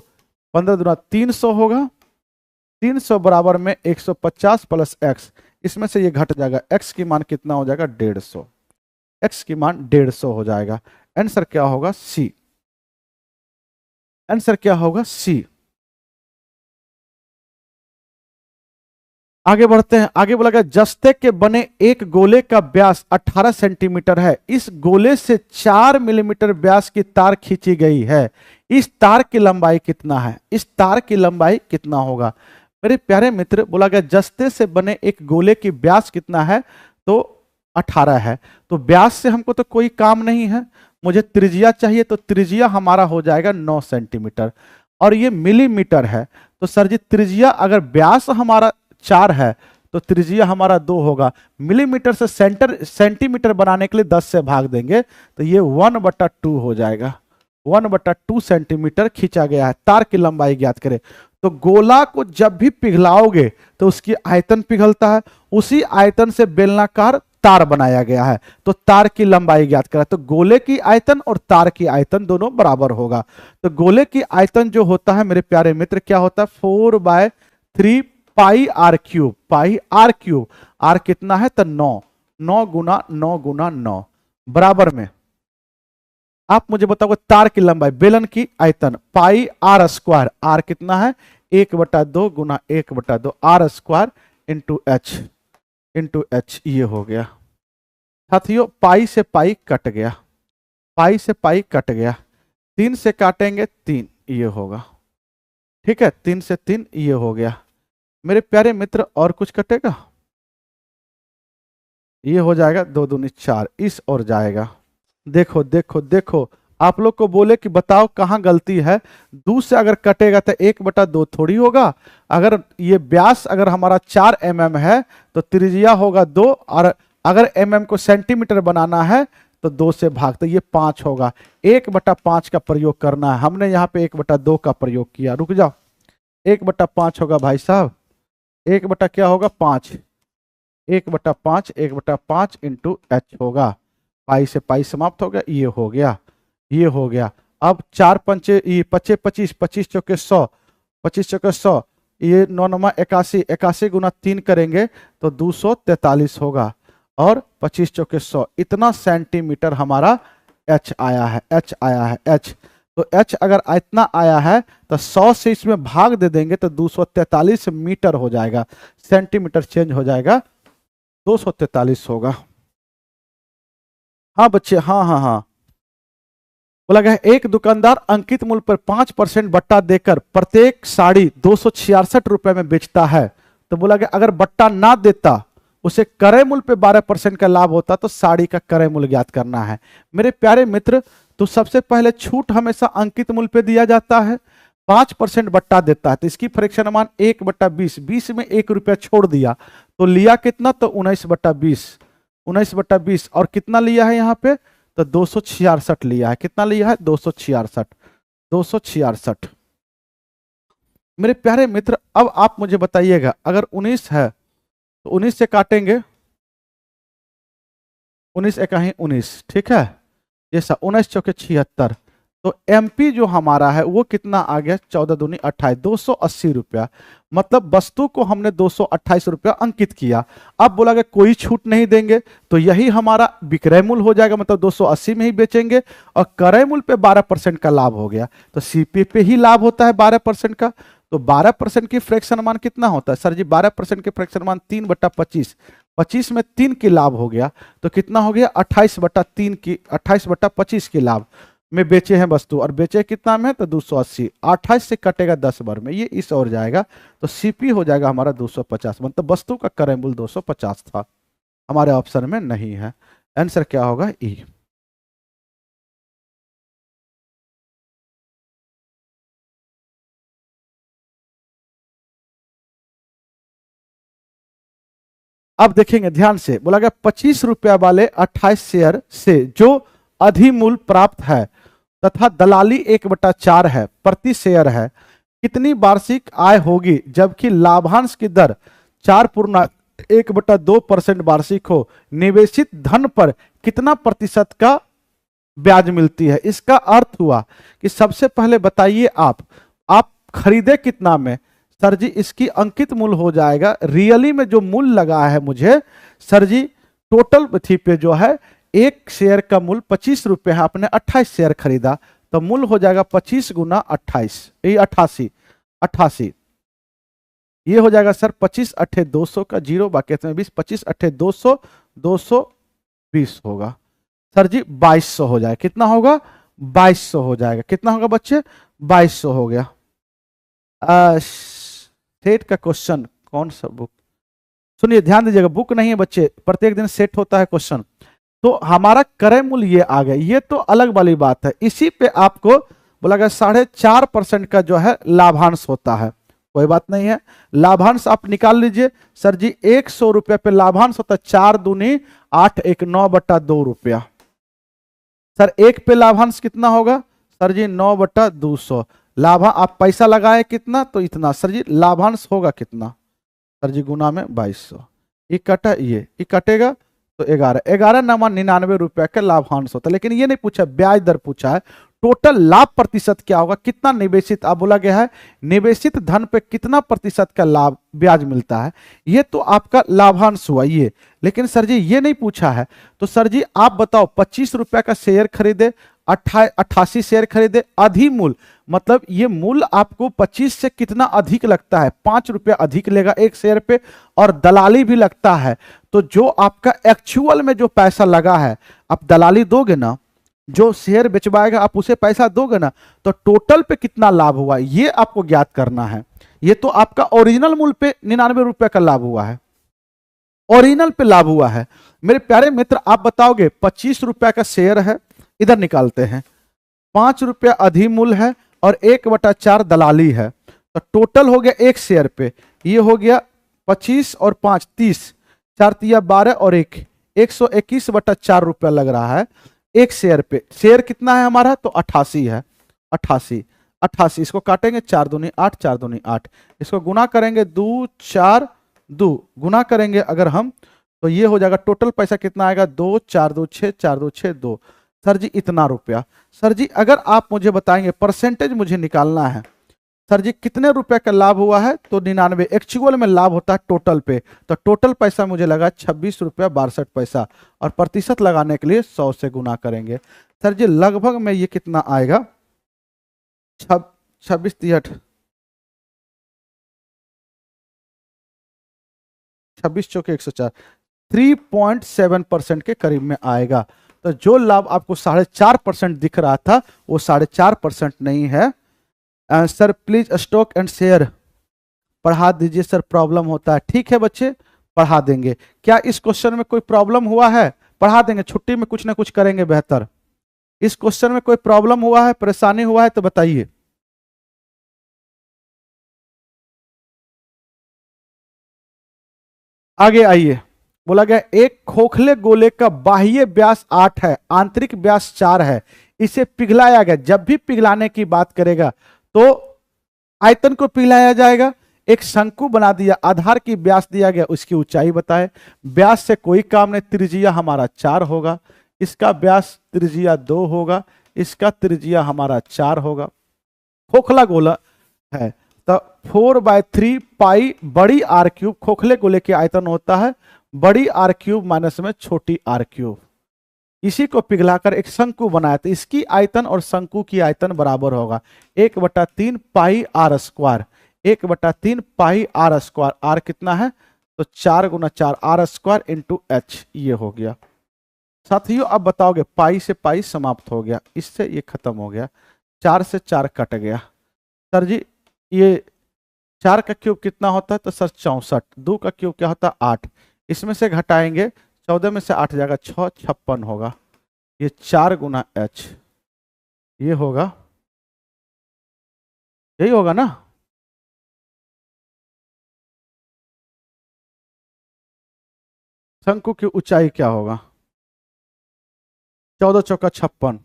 15 दूना 300 होगा। 300 बराबर में 150 प्लस x, इसमें से ये घट जाएगा, x की मान कितना हो जाएगा, 150। x की मान 150 हो जाएगा। आंसर क्या होगा, सी। आंसर क्या होगा, सी। आगे बढ़ते हैं। आगे बोला गया जस्ते के बने एक गोले का व्यास 18 सेंटीमीटर है। इस गोले से 4 मिलीमीटर व्यास की तार खींची गई है। इस तार की लंबाई कितना है, इस तार की लंबाई कितना होगा। मेरे प्यारे मित्र, बोला गया जस्ते से बने एक गोले की व्यास कितना है, तो 18 है। तो व्यास से हमको तो कोई काम नहीं है, मुझे त्रिज्या चाहिए। तो त्रिज्या हमारा हो जाएगा 9 सेंटीमीटर और ये मिलीमीटर है। तो सर जी त्रिज्या अगर व्यास हमारा 4 है तो त्रिज्या हमारा 2 होगा। मिलीमीटर से सेंटीमीटर बनाने के लिए 10 से भाग देंगे तो ये 1/2 हो जाएगा। 1/2 सेंटीमीटर खींचा गया है। तार की लंबाई ज्ञात करें। तो गोला को जब भी पिघलाओगे तो उसकी आयतन पिघलता है, उसी आयतन से बेलनाकार तार बनाया गया है, तो तार की लंबाई ज्ञात करा। तो गोले की आयतन और तार की आयतन दोनों बराबर होगा। तो गोले की आयतन जो होता है मेरे प्यारे मित्र क्या होता है, 4/3 pi r cube, pi r cube. R कितना है तो 9, 9 गुना 9 गुना 9 बराबर में, आप मुझे बताओगे तार की लंबाई, बेलन की आयतन पाई आर स्क्वायर, आर कितना है 1/2 गुना 1/2 आर स्क्वायर इंटू एच, ये हो गया साथियों। पाई से पाई कट गया, पाई से पाई कट गया, 3 से काटेंगे 3, ये होगा, ठीक है, 3 से 3 ये हो गया मेरे प्यारे मित्र। और कुछ कटेगा, ये हो जाएगा 2 दूनी 4, इस और जाएगा। देखो देखो देखो, आप लोग को बोले कि बताओ कहां गलती है, 2 से अगर कटेगा तो 1/2 थोड़ी होगा। अगर ये व्यास अगर हमारा 4 mm है तो त्रिज्या होगा 2, और अगर mm को सेंटीमीटर बनाना है तो 2 से भाग, तो ये 5 होगा। 1/5 का प्रयोग करना है, हमने यहाँ पे 1/2 का प्रयोग किया। रुक जाओ, 1/5 होगा भाई साहब, 1 बटा क्या होगा 5, 1/5, 1/5 इंटू एच होगा। पाई से पाई समाप्त हो गया, ये हो गया, ये हो गया। अब 4 पंचे 25, 25 चौके 100, 25 चौके 100, ये 9 9 81, 81 गुना 3 करेंगे तो 243 होगा, और 25 चौके 100, इतना सेंटीमीटर हमारा एच आया है, एच आया है, एच। तो एच अगर इतना आया है तो 100 से इसमें भाग दे देंगे तो 243 मीटर हो जाएगा, सेंटीमीटर चेंज हो जाएगा, 243 होगा। हाँ बच्चे, हाँ हाँ हाँ, बोला गया एक दुकानदार अंकित मूल्य पर 5% बट्टा देकर प्रत्येक साड़ी 266 रुपए में बेचता है। तो बोला गया अगर बट्टा ना देता, उसे क्रय मूल्य पे 12% का लाभ होता, तो साड़ी का क्रय मूल्य ज्ञात करना है मेरे प्यारे मित्र। तो सबसे पहले छूट हमेशा अंकित मूल्य पे दिया जाता है, 5% बट्टा देता है, तो इसकी फ्रैक्शन मान 1/20, 20 में 1 रुपया छोड़ दिया तो लिया कितना, तो 19/20, 19/20, और कितना लिया है यहाँ पे तो 266 लिया है, कितना लिया है 266, 266 मेरे प्यारे मित्र। अब आप मुझे बताइएगा अगर 19 है तो 19 से काटेंगे, 19 एकाही 19, ठीक है, ये 19 चौके 76, तो एमपी जो हमारा है वो कितना आ गया 14 दूनी 28, 280 रुपया। मतलब वस्तु को हमने 228 रुपया अंकित किया। अब बोला गया कोई छूट नहीं देंगे, तो यही हमारा विक्रय मूल्य हो जाएगा, मतलब 280 में ही बेचेंगे, और क्रय मूल्य पे 12% का लाभ हो गया, तो सीपी पे ही लाभ होता है 12% का। तो 12% की फ्रैक्शन मान कितना होता है सर जी, 12% की फ्रैक्शन मान 3/25, 25 में 3 की लाभ हो गया, तो कितना हो गया 28/3 की, 28/25 की लाभ में बेचे हैं वस्तु, और बेचे कितना में तो 280, 28 से कटेगा 10 बार में, ये इस और जाएगा, तो सीपी हो जाएगा हमारा 250, मतलब वस्तु का क्रय मूल्य 250 था, हमारे ऑप्शन में नहीं है। आंसर क्या होगा ई। अब देखेंगे ध्यान से, बोला गया 25 रुपया वाले 28 शेयर से जो अधिमूल्य प्राप्त है तथा दलाली 1/4 है प्रति शेयर है, कितनी वार्षिक आय होगी जबकि लाभांश की दर 4.1/2% वार्षिक हो, निवेशित धन पर कितना प्रतिशत का ब्याज मिलती है। इसका अर्थ हुआ कि सबसे पहले बताइए आप खरीदे कितना में, सर जी इसकी अंकित मूल्य हो जाएगा, रियली में जो मूल्य लगा है मुझे सर जी टोटल थी पे जो है एक शेयर का मूल्य 25 रुपए है, आपने 28 शेयर खरीदा, तो मूल्य हो जाएगा 25 गुना 28, ये 88, 88 ये हो जाएगा सर 25 अट्ठे 200 का जीरो बाकी 20, 25 अट्ठे 200, 220 होगा सर जी, 2200 हो जाएगा, कितना होगा 2200 हो जाएगा, कितना होगा बच्चे 2200 हो गया। सेट का क्वेश्चन कौन सा बुक, सुनिए ध्यान दीजिएगा, बुक नहीं है बच्चे, प्रत्येक दिन सेट होता है क्वेश्चन। तो हमारा क्रय मूल्य ये आ गया, ये तो अलग वाली बात है, इसी पे आपको बोला गया 4.5% का जो है लाभांश होता है, कोई बात नहीं है, लाभांश आप निकाल लीजिए सर जी, 100 रुपये पे लाभांश होता है, 4 दूनी 8, 1 9/2 रुपया, सर एक पे लाभांश कितना होगा सर जी 9/200, लाभा आप पैसा लगाए कितना तो इतना, सर जी लाभांश होगा कितना, सर जी गुना में 2200, ये कटा ये कटेगा तो 11 रुपया का लाभांश होता है। लेकिन ये नहीं पूछा, ब्याज दर पूछा है, टोटल लाभ प्रतिशत क्या होगा, कितना निवेशित, अब बोला गया है निवेशित धन पे कितना प्रतिशत का लाभ ब्याज मिलता है, ये तो आपका लाभांश हुआ ये। लेकिन सर जी ये नहीं पूछा है, तो सर जी आप बताओ 25 रुपया का शेयर खरीदे, 88 शेयर खरीदे, अधिमूल्य मतलब ये मूल्य आपको 25 से कितना अधिक लगता है, 5 रुपया अधिक लेगा एक शेयर पे, और दलाली भी लगता है। तो जो आपका एक्चुअल में जो पैसा लगा है, आप दलाली दोगे ना, जो शेयर बेचवाएगा आप उसे पैसा दोगे ना, तो टोटल पे कितना लाभ हुआ ये आपको ज्ञात करना है। ये तो आपका ओरिजिनल मूल्य पे 99 रुपया का लाभ हुआ है, ओरिजिनल पे लाभ हुआ है। मेरे प्यारे मित्र आप बताओगे 25 रुपया का शेयर है, इधर निकालते हैं, 5 रुपया अधिमूल्य है और 1/4 दलाली है, तो टोटल हो गया एक शेयर पे, ये हो गया 25 और 5 30, 4 तिया 12 और 121/4 रुपया लग रहा है एक शेयर पे। शेयर कितना है हमारा, तो 88 है, 88, इसको काटेंगे 4 दूनी 8, 4 दूनी 8, इसको गुना करेंगे 2 4 2, गुना करेंगे अगर हम तो ये हो जाएगा, टोटल पैसा कितना आएगा 2 4 2 6 4 2 6 2, सर जी इतना रुपया। सर जी अगर आप मुझे बताएंगे परसेंटेज मुझे निकालना है, सर जी कितने रुपए का लाभ हुआ है, तो 99, एक्चुअल में लाभ होता है टोटल पे, तो टोटल पैसा मुझे लगा 26 रुपया 62 पैसा, और प्रतिशत लगाने के लिए 100 से गुना करेंगे। सर जी लगभग में ये कितना आएगा, 26 63 26 चौके 104, 3.7% के करीब में आएगा। तो जो लाभ आपको 4.5% दिख रहा था वो 4.5% नहीं है। Sir please stock and share पढ़ा दीजिए सर, प्रॉब्लम होता है। ठीक है बच्चे पढ़ा देंगे। क्या इस क्वेश्चन में कोई प्रॉब्लम हुआ है, पढ़ा देंगे, छुट्टी में कुछ ना कुछ करेंगे बेहतर। इस क्वेश्चन में कोई प्रॉब्लम हुआ है, परेशानी हुआ है तो बताइए। आगे आइए, बोला गया एक खोखले गोले का बाह्य व्यास 8 है, आंतरिक व्यास 4 है, इसे पिघलाया गया। जब भी पिघलाने की बात करेगा तो आयतन को पिघलाया जाएगा। एक शंकु बना दिया, आधार की व्यास दिया गया, उसकी ऊंचाई बताए। व्यास से कोई काम नहीं, त्रिज्या हमारा 4 होगा, इसका व्यास त्रिज्या 2 होगा, इसका त्रिज्या हमारा 4 होगा। खोखला गोला है तो 4/3 पाई बड़ी आर क्यूब, खोखले गोले के आयतन होता है बड़ी आर क्यूब माइनस में छोटी आर क्यूब। इसी को पिघलाकर एक शंकु बनाया, तो इसकी आयतन और शंकु की आयतन बराबर होगा 1/3 pi r square, 1/3 pi r square. R कितना है, तो 4 × 4 आर स्क्वायर इंटू एच, ये हो गया। साथियों अब बताओगे, पाई से पाई समाप्त हो गया, इससे ये खत्म हो गया, 4 से 4 कट गया। सर जी ये 4 का क्यूब कितना होता है, तो सर 64, 2 का क्यूब क्या होता है 8, इसमें से घटाएंगे 14 में से 8 जाएगा 6, 56 होगा। ये 4 × h, ये होगा, यही होगा ना। शंकु की ऊंचाई क्या होगा, 14 चौका 56,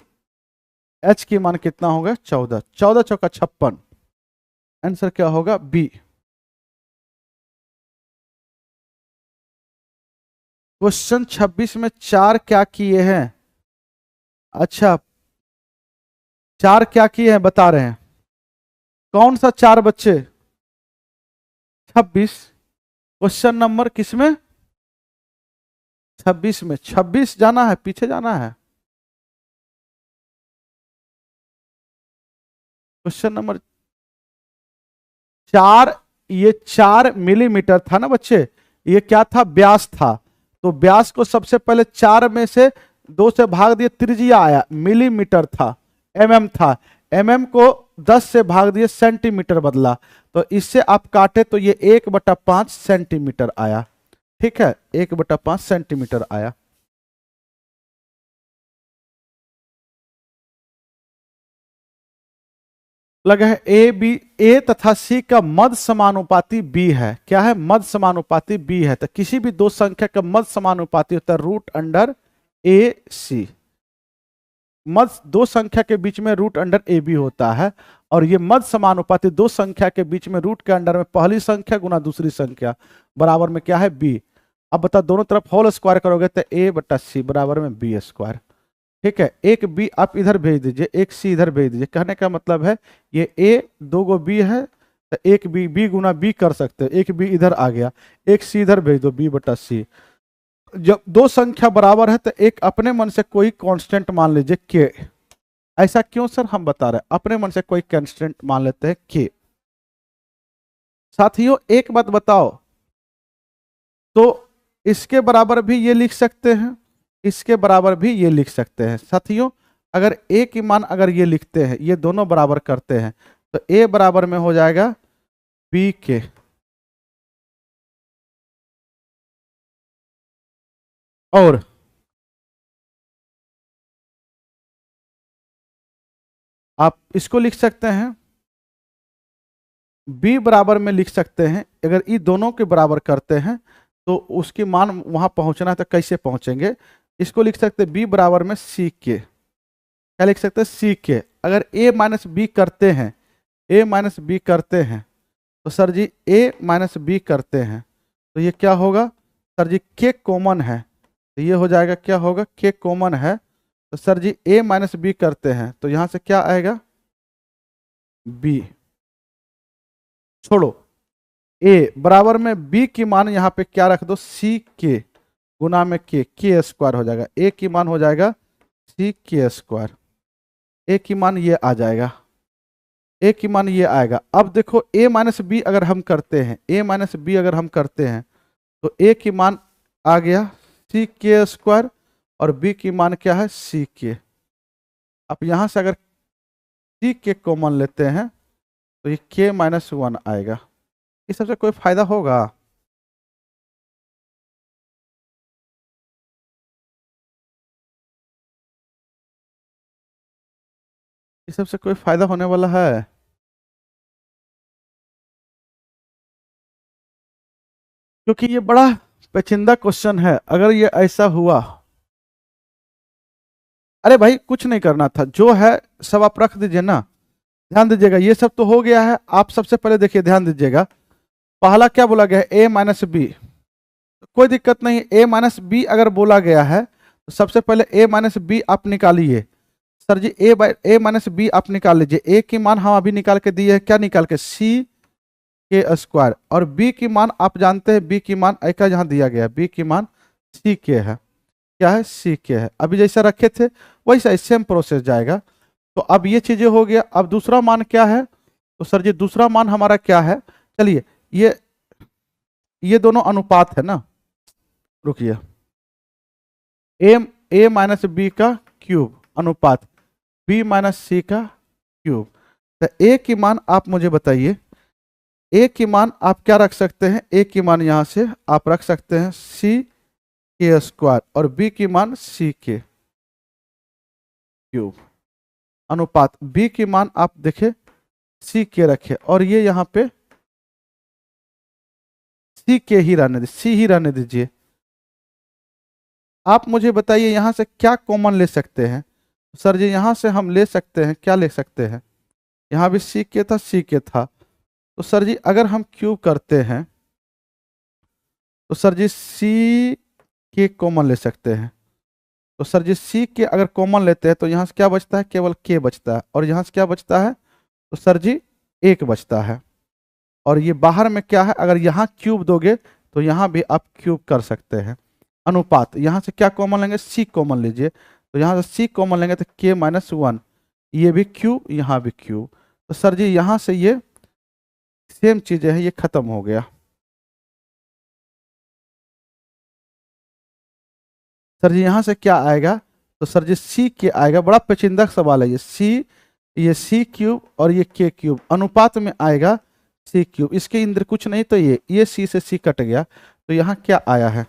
h की मान कितना होगा 14, 14 चौका 56, आंसर क्या होगा बी। क्वेश्चन 26 में 4 क्या किए हैं, अच्छा 4 क्या किए हैं बता रहे हैं, कौन सा 4 बच्चे, 26। क्वेश्चन नंबर किसमें, 26 में, 26 जाना है, पीछे जाना है। क्वेश्चन नंबर 4, ये 4 मिलीमीटर था ना बच्चे, ये क्या था व्यास था, तो व्यास को सबसे पहले 4 में से 2 से भाग दिए, त्रिज्या आया, मिलीमीटर था, एमएम था, एमएम को 10 से भाग दिए, सेंटीमीटर बदला, तो इससे आप काटे तो ये 1/5 सेंटीमीटर आया। ठीक है 1/5 सेंटीमीटर आया। लगा है ए तथा सी का मध्य समानुपाती बी है। क्या है, मध्य समानुपाती बी है, तो किसी भी दो संख्या का मध्य समानुपाती होता है √A C। मध्य दो संख्या के बीच में √A B होता है, और ये मध्य समानुपाती दो संख्या के बीच में रूट के अंडर में पहली संख्या गुना दूसरी संख्या बराबर में क्या है बी। अब बता दोनों तरफ होल स्क्वायर करोगे तो ए बटा सी बराबर में बी स्क्वायर। ठीक है, एक बी आप इधर भेज दीजिए, एक सी इधर भेज दीजिए। कहने का मतलब है ये ए दो गो बी है तो एक बी, बी गुना बी कर सकते हैं, एक बी इधर आ गया, एक सी इधर भेज दो, बी बटा सी। जब दो संख्या बराबर है तो एक अपने मन से कोई कांस्टेंट मान लीजिए के। ऐसा क्यों सर, हम बता रहे हैं, अपने मन से कोई कांस्टेंट मान लेते हैं के। साथियों एक बात बताओ, तो इसके बराबर भी ये लिख सकते हैं, इसके बराबर भी ये लिख सकते हैं। साथियों अगर ए की मान अगर ये लिखते हैं, ये दोनों बराबर करते हैं तो ए बराबर में हो जाएगा बी के। और आप इसको लिख सकते हैं b बराबर में लिख सकते हैं, अगर ये दोनों के बराबर करते हैं तो उसकी मान वहां पहुंचना है तो कैसे पहुंचेंगे, इसको लिख सकते हैं b बराबर में c के। क्या लिख सकते हैं, c के। अगर a माइनस बी करते हैं, a माइनस बी करते हैं तो sir ji a minus B करते हैं तो ये क्या होगा सर जी, k कॉमन है तो ये हो जाएगा, क्या होगा, k कॉमन है तो sir ji a minus B करते हैं तो यहां से क्या आएगा b। छोड़ो, a बराबर में b की मान यहां पे क्या रख दो, c के गुना में k स्क्वायर हो जाएगा, a की मान हो जाएगा c के स्क्वायर, a की मान ये आ जाएगा, a की मान ये आएगा। अब देखो a माइनस बी अगर हम करते हैं, a माइनस बी अगर हम करते हैं तो a की मान आ गया c के स्क्वायर और b की मान क्या है c के। अब यहां से अगर c के कॉमन लेते हैं तो ये k माइनस वन आएगा। इस सबसे कोई फायदा होगा, इस सबसे कोई फायदा होने वाला है? क्योंकि ये बड़ा पेचीदा क्वेश्चन है। अगर ये ऐसा हुआ, अरे भाई कुछ नहीं करना था, जो है सब आप रख दीजिए ना। ध्यान दीजिएगा, ये सब तो हो गया है। आप सबसे पहले देखिए, ध्यान दीजिएगा, पहला क्या बोला गया है, a माइनस बी। कोई दिक्कत नहीं, a माइनस बी अगर बोला गया है तो सबसे पहले a माइनस बी आप निकालिए। Sir ji a minus B आप निकाल लीजिए। a की मान हम अभी निकाल के दिए है, क्या निकाल के, c के स्क्वायर। और b की मान आप जानते हैं, b की मान एक जहां दिया गया है, b की मान c के है, क्या है, c के है। अभी जैसा रखे थे वैसा सेम प्रोसेस जाएगा। तो अब ये चीजें हो गया। अब दूसरा मान क्या है, तो सर जी दूसरा मान हमारा क्या है, चलिए ये दोनों अनुपात है ना, रुकिए, a माइनस बी का क्यूब अनुपात b माइनस सी का क्यूब। तो a की मान आप मुझे बताइए, a की मान आप क्या रख सकते हैं, a की मान यहां से आप रख सकते हैं c के स्क्वायर और b की मान c के क्यूब अनुपात b की मान आप देखें c के रखे और ये यहां पे c के ही रहने दीजिए, c ही रहने दीजिए। आप मुझे बताइए यहां से क्या कॉमन ले सकते हैं। सर जी यहां से हम ले सकते हैं, क्या ले सकते हैं, यहां भी c के था, c के था, तो सर जी अगर हम क्यूब करते हैं तो सर जी c के कॉमन ले सकते हैं। तो सर जी c के अगर कॉमन लेते हैं तो यहाँ से क्या बचता है, केवल k बचता है, और यहाँ से क्या बचता है, तो सर जी 1 बचता है। और ये बाहर में क्या है, अगर यहाँ क्यूब दोगे तो यहाँ भी आप क्यूब कर सकते हैं। अनुपात यहाँ से क्या कॉमन लेंगे, c कॉमन लीजिए, तो यहाँ से c कॉमन लेंगे तो k माइनस वन, ये भी क्यूब, यहाँ भी क्यूब। तो सर जी यहाँ से ये सेम चीजें हैं, ये खत्म हो गया। सर जी यहाँ से क्या आएगा, तो सर जी c के आएगा। बड़ा पेचीदा सवाल है ये c क्यूब और ये k क्यूब अनुपात में आएगा c क्यूब। इसके अंदर कुछ नहीं, तो ये c से c कट गया, तो यहाँ क्या आया है,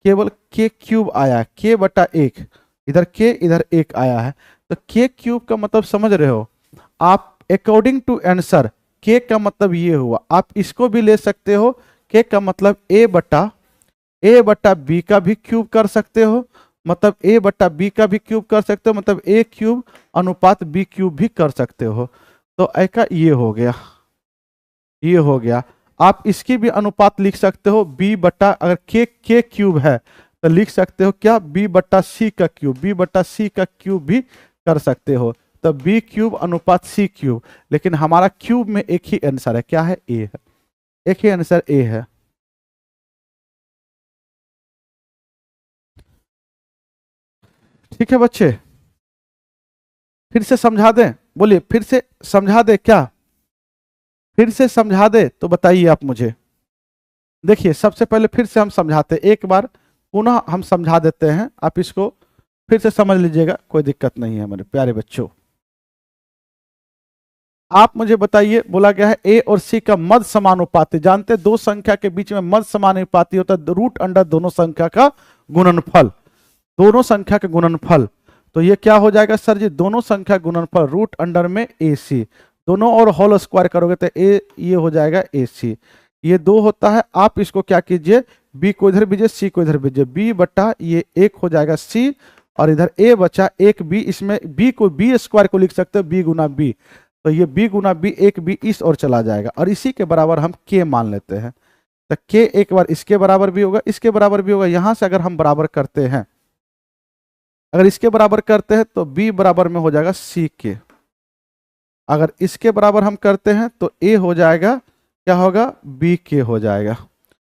केवल k क्यूब आया है, k बटा 1, इधर k इधर 1 आया है। तो k क्यूब का मतलब समझ रहे हो आप, अकॉर्डिंग टू आंसर k का मतलब ये हुआ। आप इसको भी ले सकते हो, k का मतलब a बटा b का भी क्यूब कर सकते हो, मतलब a बट्टा बी का भी क्यूब कर सकते हो, मतलब a क्यूब अनुपात b क्यूब भी कर सकते हो। तो ऐका ये हो गया, ये हो गया। आप इसकी भी अनुपात लिख सकते हो b बट्टा, अगर k क्यूब है तो लिख सकते हो क्या, b बट्टा सी का क्यूब, b बट्टा सी का क्यूब भी कर सकते हो। तो b क्यूब अनुपात c क्यूब, लेकिन हमारा क्यूब में एक ही आंसर है, क्या है, a है, एक ही आंसर a है। ठीक है बच्चे, फिर से समझा दें, बोलिए फिर से समझा दे क्या, फिर से समझा दे तो बताइए आप मुझे। देखिए सबसे पहले फिर से हम समझाते, एक बार पुनः हम समझा देते हैं, आप इसको फिर से समझ लीजिएगा, कोई दिक्कत नहीं है मेरे प्यारे बच्चों। आप मुझे बताइए, बोला गया है ए और सी का मध्य समानुपाती, जानते हैं दो संख्या के बीच में मध्य समानुपाती होता है रूट अंडर दोनों संख्या का गुणनफल, दोनों संख्या का गुणनफल। तो ये क्या हो जाएगा सर जी, दोनों संख्या गुणनफल रूट अंडर में ए सी, दोनों और होल स्क्वायर करोगे तो ए ये हो जाएगा ए सी, ये दो होता है। आप इसको क्या कीजिए, बी को इधर भेजिए, सी को इधर भेजिए, बी बटा ये एक हो जाएगा सी, और इधर ए बचा एक बी, इसमें बी को बी स्क्वायर को लिख सकते हो बी गुना बी, तो ये बी गुना बी एक बी इस और चला जाएगा, और इसी के बराबर हम के मान लेते हैं। तो के एक बार इसके बराबर भी होगा, इसके बराबर भी होगा, यहां से अगर हम बराबर करते हैं, अगर इसके बराबर करते हैं तो b बराबर में हो जाएगा सी के, अगर इसके बराबर हम करते हैं तो a हो जाएगा, क्या होगा, b के हो जाएगा,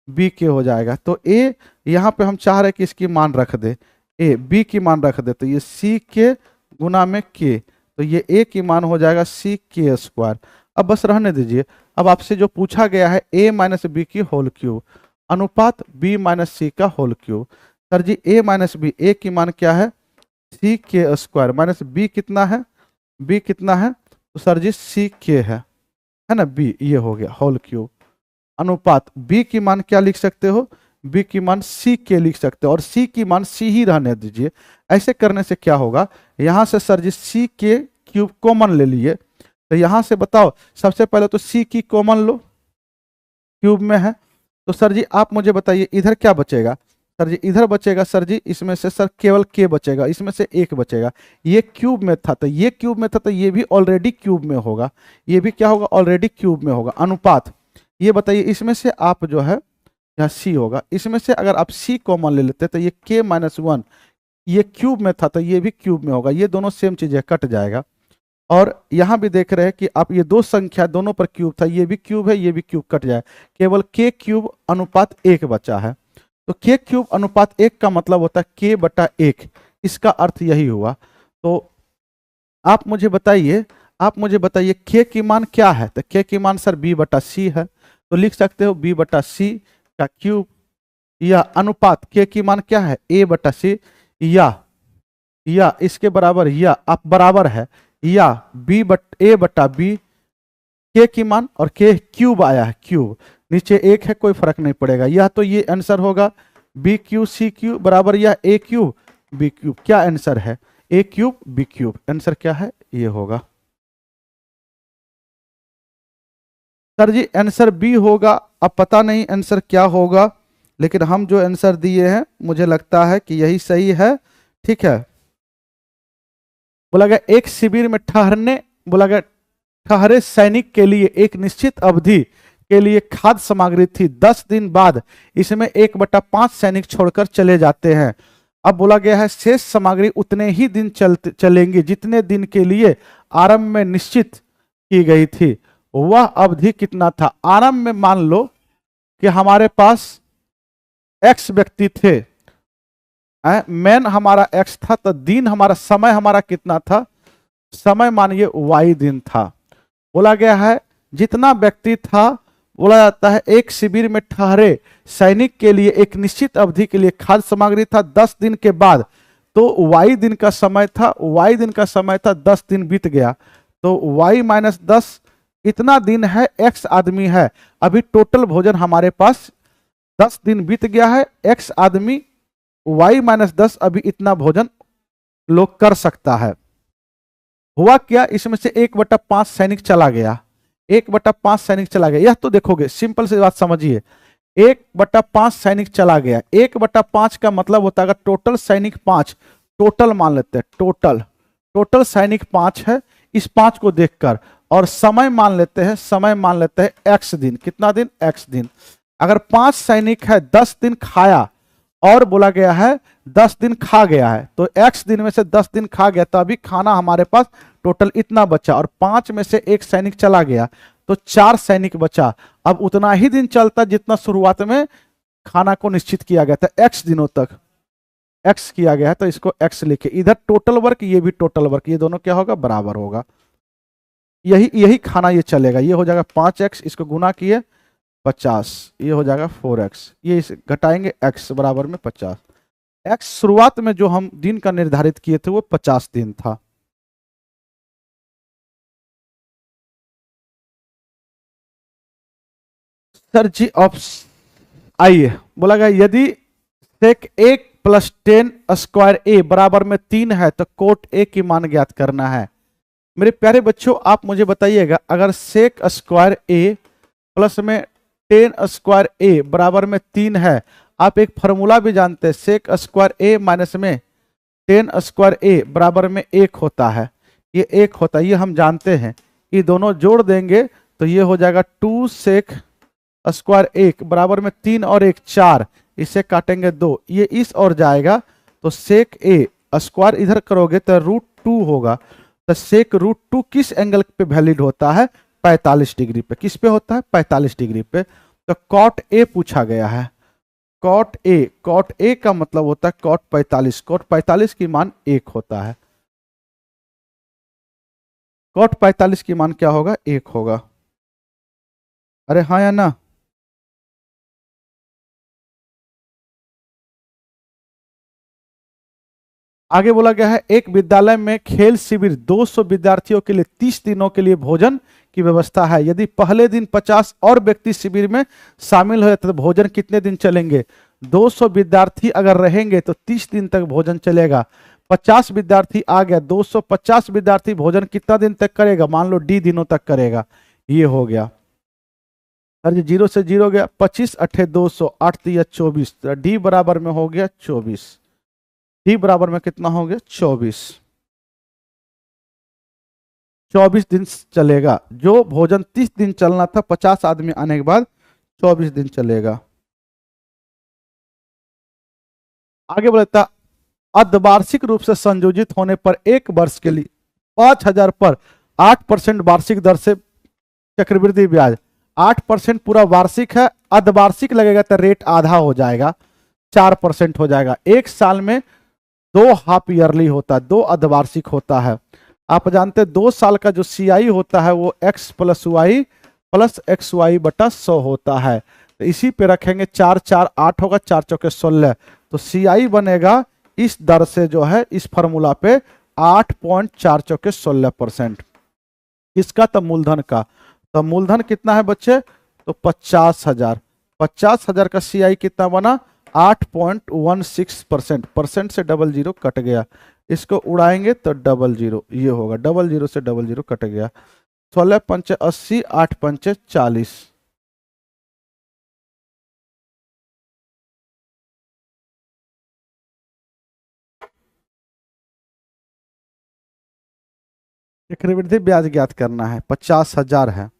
b के हो जाएगा। तो a यहाँ पे हम चाह रहे हैं कि इसकी मान रख दे, a b की मान रख दे, तो ये c के गुना में k, तो ये a की मान हो जाएगा सी के स्क्वायर। अब बस रहने दीजिए, अब आपसे जो पूछा गया है a माइनस बी की होल क्यूब अनुपात b माइनस सी का whole cube. Sir ji a minus B, a की मान क्या है, सी के स्क्वायर, माइनस बी कितना है, b कितना है, तो सर जी सी के है ना, b ये हो गया होल क्यूब, अनुपात b की मान क्या लिख सकते हो, b की मान c के लिख सकते हो, और c की मान c ही रहने दीजिए। ऐसे करने से क्या होगा, यहां से सर जी c के क्यूब कॉमन ले लिए, तो यहां से बताओ, सबसे पहले तो c की कॉमन लो, क्यूब में है, तो सर जी आप मुझे बताइए इधर क्या बचेगा, सर जी इधर बचेगा, सर जी इसमें से सर केवल के बचेगा, इसमें से एक बचेगा, ये क्यूब में था तो ये क्यूब में था, तो ये भी ऑलरेडी क्यूब में होगा, ये भी क्या होगा, ऑलरेडी क्यूब में होगा। अनुपात ये बताइए, इसमें से आप जो है यहाँ सी होगा, इसमें से अगर आप सी कॉमन ले लेते तो ये के माइनस वन, ये क्यूब में था तो ये भी क्यूब में होगा, ये दोनों सेम चीज है, कट जाएगा। और यहां भी देख रहे हैं कि आप ये दो संख्या दोनों पर क्यूब था, ये भी क्यूब है, ये भी क्यूब, कट जाए, केवल के क्यूब अनुपात एक बचा है। तो के क्यूब अनुपात एक का मतलब होता है के बटा एक, इसका अर्थ यही हुआ। तो आप मुझे बताइए, आप मुझे बताइए के की मान क्या है, तो के की मान सर बी बटा सी है, तो लिख सकते हो बी बटा सी का क्यूब, या अनुपात के की मान क्या है, ए बटा सी, या इसके बराबर, या आप बराबर है, या बी बट ए बटा बी, के की मान और के क्यूब आया है, क्यूब नीचे एक है, कोई फर्क नहीं पड़ेगा, यह तो ये आंसर होगा बी क्यू सी क्यू बराबर या ए क्यूब बी क्यूब, क्या आंसर है, ए क्यूब बी क्यूब, आंसर क्या है, ये होगा। सर जी आंसर बी होगा, अब पता नहीं आंसर क्या होगा, लेकिन हम जो आंसर दिए हैं मुझे लगता है कि यही सही है। ठीक है, बोला गया एक शिविर में ठहरने, बोला गया ठहरे सैनिक के लिए एक निश्चित अवधि के लिए खाद्य सामग्री थी, 10 दिन बाद इसमें 1/5 सैनिक छोड़कर चले जाते हैं। अब बोला गया है शेष सामग्री उतने ही दिन चलेंगी जितने दिन के लिए आरंभ में निश्चित की गई थी। वह अवधि कितना था, आरंभ में मान लो कि हमारे पास x व्यक्ति थे, मैन हमारा x था, तो दिन हमारा, समय हमारा कितना था, समय मानिए y दिन था। बोला गया है जितना व्यक्ति था, बोला जाता है एक शिविर में ठहरे सैनिक के लिए एक निश्चित अवधि के लिए खाद्य सामग्री था 10 दिन के बाद, तो y दिन का समय था, y दिन का समय था, 10 दिन बीत गया, तो y माइनस 10 इतना दिन है, x आदमी है, अभी टोटल भोजन हमारे पास 10 दिन बीत गया है, x आदमी y माइनस 10 अभी इतना भोजन लोग कर सकता है। हुआ क्या, इसमें से 1/5 सैनिक चला गया, 1/5 सैनिक चला गया, यह तो देखोगे सिंपल सी बात समझिए, 1/5 सैनिक चला गया। 1/5 का मतलब होता है टोटल सैनिक 5, टोटल मान लेते हैं, टोटल सैनिक 5 है इस 5 को देखकर, और समय मान लेते हैं, समय मान लेते हैं x दिन। कितना दिन? x दिन। अगर 5 सैनिक है 10 दिन खाया और बोला गया है 10 दिन खा गया है, तो x दिन में से 10 दिन खा गया तो अभी खाना हमारे पास टोटल इतना बचा, और 5 में से 1 सैनिक चला गया तो 4 सैनिक बचा। अब उतना ही दिन चलता जितना शुरुआत में खाना को निश्चित किया गया था, x दिनों तक x किया गया है, तो इसको x लिखे। इधर टोटल वर्क, ये भी टोटल वर्क, ये दोनों क्या होगा? बराबर होगा। यही खाना ये चलेगा। ये हो जाएगा 5x, इसको गुना किए 50, ये हो जाएगा 4x, ये इसे घटाएंगे x बराबर में 50। x शुरुआत में जो हम दिन का निर्धारित किए थे वो 50 दिन था। सर जी आइए, बोला गया यदि सेक 1 + 10 स्क्वायर a बराबर में 3 है तो कोट a की मान ज्ञात करना है। मेरे प्यारे बच्चों, आप मुझे बताइएगा, अगर सेक स्क्वायर a प्लस में 10 स्क्वायर a बराबर में 3 है, आप एक फॉर्मूला भी जानते हैं, सेक स्क्वायर a माइनस में 10 स्क्वायर a बराबर में 1 होता है। ये 1 होता है, ये हम जानते हैं। ये दोनों जोड़ देंगे तो ये हो जाएगा 2 सेक स्क्वायर 1 बराबर में 3 और 1 4, इसे काटेंगे 2, ये इस और जाएगा तो सेक a स्क्वायर इधर करोगे तो √2 होगा। तो सेक √2 किस एंगल पे वैलिड होता है? 45 डिग्री पे। किस पे होता है? 45 डिग्री पे। तो कॉट ए पूछा गया है, कॉट ए का मतलब होता है कॉट 45, कॉट 45 की मान 1 होता है। कॉट 45 की मान क्या होगा? 1 होगा। अरे हाँ या ना? आगे बोला गया है एक विद्यालय में खेल शिविर 200 विद्यार्थियों के लिए 30 दिनों के लिए भोजन की व्यवस्था है। यदि पहले दिन 50 और व्यक्ति शिविर में शामिल हो जाते तो भोजन कितने दिन चलेंगे? 200 विद्यार्थी अगर रहेंगे तो 30 दिन तक भोजन चलेगा। 50 विद्यार्थी आ गया, 250 विद्यार्थी भोजन कितना दिन तक करेगा? मान लो डी दिनों तक करेगा। ये हो गया। अरे 0 से 0 गया, 25 8 200, 8 3 24, तो डी बराबर में हो गया 24। डी बराबर में कितना हो गया? 24। 24 दिन चलेगा। जो भोजन 30 दिन चलना था 50 आदमी आने के बाद 24 दिन चलेगा। आगे बोलता अर्धवार्षिक रूप से संयोजित होने पर 1 वर्ष के लिए 5000 पर 8% वार्षिक दर से चक्रवृद्धि ब्याज। 8% पूरा वार्षिक है, अर्धवार्षिक लगेगा तो रेट आधा हो जाएगा, 4% हो जाएगा। एक साल में 2 हाफ ईयरली होता है, 2 अर्धवार्षिक होता है। आप जानते हैं 2 साल का जो CI होता है वो x + y + xy बटा 100 होता है। तो इसी पे रखेंगे, 4 4 8 होगा, 4 चौके 16, तो CI बनेगा इस दर से जो है इस फॉर्मूला पे 8.4 चौके 16%। इसका तो मूलधन का, तो मूलधन कितना है बच्चे? तो 50,000। 50,000 का CI कितना बना? 8.16%। परसेंट से 00 कट गया, इसको उड़ाएंगे तो 00, ये होगा 00 से 00 कट गया। 16 पंचे 80, 8 पंचे 40। चक्रवृद्धि ब्याज ज्ञात करना है, 50,000 है।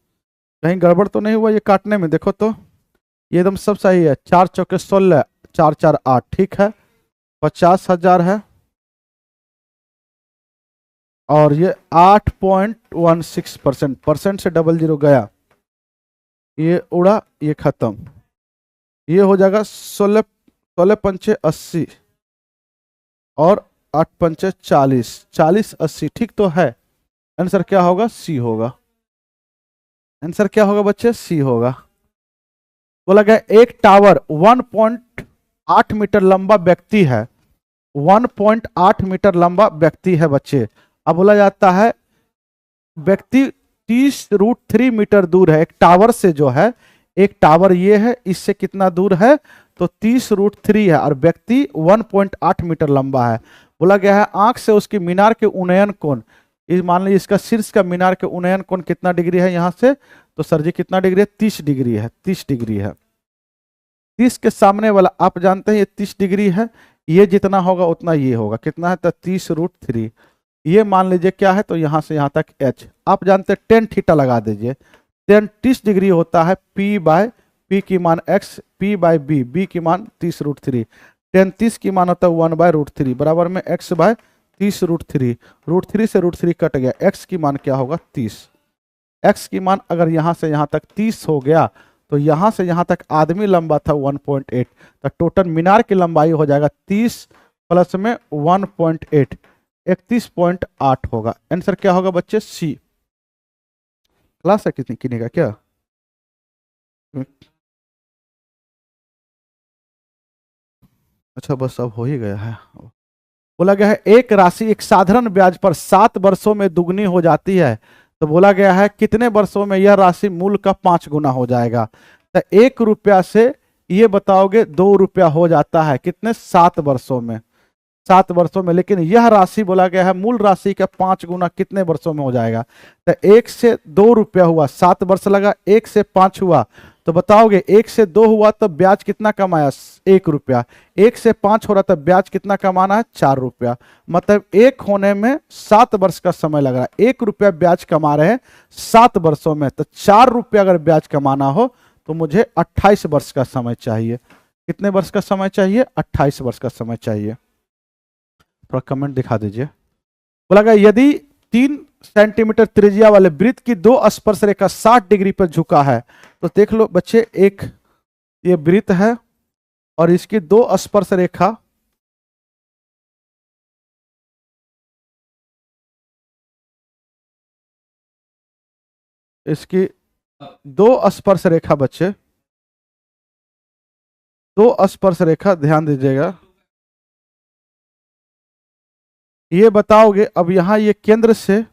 कहीं गड़बड़ तो नहीं हुआ ये काटने में? देखो तो ये एकदम सब सही है। 4 चौके 16, 4 4 8, ठीक है। 50,000 है और ये 8.16%, परसेंट से 00 गया, ये उड़ा, ये खत्म। ये हो जाएगा 16 पंचे 80 और 8 पंचे 40, 40 80, ठीक तो है। आंसर क्या होगा? सी होगा। आंसर क्या होगा बच्चे? सी होगा। बोला गया एक टावर 1.8 मीटर लंबा व्यक्ति है, 1.8 मीटर लंबा व्यक्ति है बच्चे। अब बोला जाता है व्यक्ति 30√3 मीटर दूर है एक टावर से, जो है एक टावर ये है, इससे कितना दूर है? तो 30√3 है, और व्यक्ति 1.8 मीटर लंबा है। बोला गया है आंख से उसकी मीनार के उन्नयन कोण, मान लीजिए इसका शीर्ष का मीनार के उन्नयन कोण कितना डिग्री है यहाँ से? तो सर जी कितना डिग्री है? 30 डिग्री है, 30 डिग्री है। 30 के सामने वाला आप जानते हैं ये 30 डिग्री है, ये जितना होगा उतना ये होगा, कितना है तो 30√3। ये मान लीजिए क्या है, तो यहाँ से यहाँ तक h, आप जानते हैं टेन थीटा लगा दीजिए। टेन 30 डिग्री होता है, p की मान x, p/b की मान 30√3। टेन 30 की मान होता है 1/√3 बराबर में x/30√3। √3 से √3 कट गया, x की मान क्या होगा 30। x की मान अगर यहाँ से यहाँ तक 30 हो गया, तो यहाँ से यहाँ तक आदमी लंबा था 1.8, तो टोटल मीनार की लंबाई हो जाएगा 30 प्लस में 1.8, 31.8 होगा। आंसर क्या होगा बच्चे, सी। क्लास है कितनी कितने का क्या? अच्छा बस अब हो ही गया है। बोला गया है एक राशि एक साधारण ब्याज पर 7 वर्षों में दुगनी हो जाती है, तो बोला गया है कितने वर्षों में यह राशि मूल का 5 गुना हो जाएगा। तो 1 रुपया से ये बताओगे 2 रुपया हो जाता है, कितने 7 वर्षों में, 7 वर्षों में। लेकिन यह राशि बोला गया है मूल राशि का 5 गुना कितने वर्षों में हो जाएगा। तो 1 से 2 रुपया हुआ, 7 वर्ष लगा, 1 से 5 हुआ, तो बताओगे 1 से 2 हुआ तो ब्याज कितना कमाया 1 रुपया, 1 से 5 हो रहा तो ब्याज कितना कमाना है 4 रुपया। मतलब 1 होने में 7 वर्ष का समय लग रहा है, 1 रुपया ब्याज कमा रहे हैं 7 वर्षों में, तो 4 रुपया अगर ब्याज कमाना हो तो मुझे 28 वर्ष का समय चाहिए। कितने वर्ष का समय चाहिए, 28 वर्ष का समय चाहिए। थोड़ा कमेंट दिखा दीजिए। बोला गया यदि 3 सेंटीमीटर त्रिज्या वाले वृत्त की 2 स्पर्श रेखा 60 डिग्री पर झुका है, तो देख लो बच्चे, एक ये वृत्त है और इसकी 2 स्पर्श रेखा इसकी 2 स्पर्श रेखा बच्चे, 2 स्पर्श रेखा ध्यान दीजिएगा। ये बताओगे अब यहां ये केंद्र से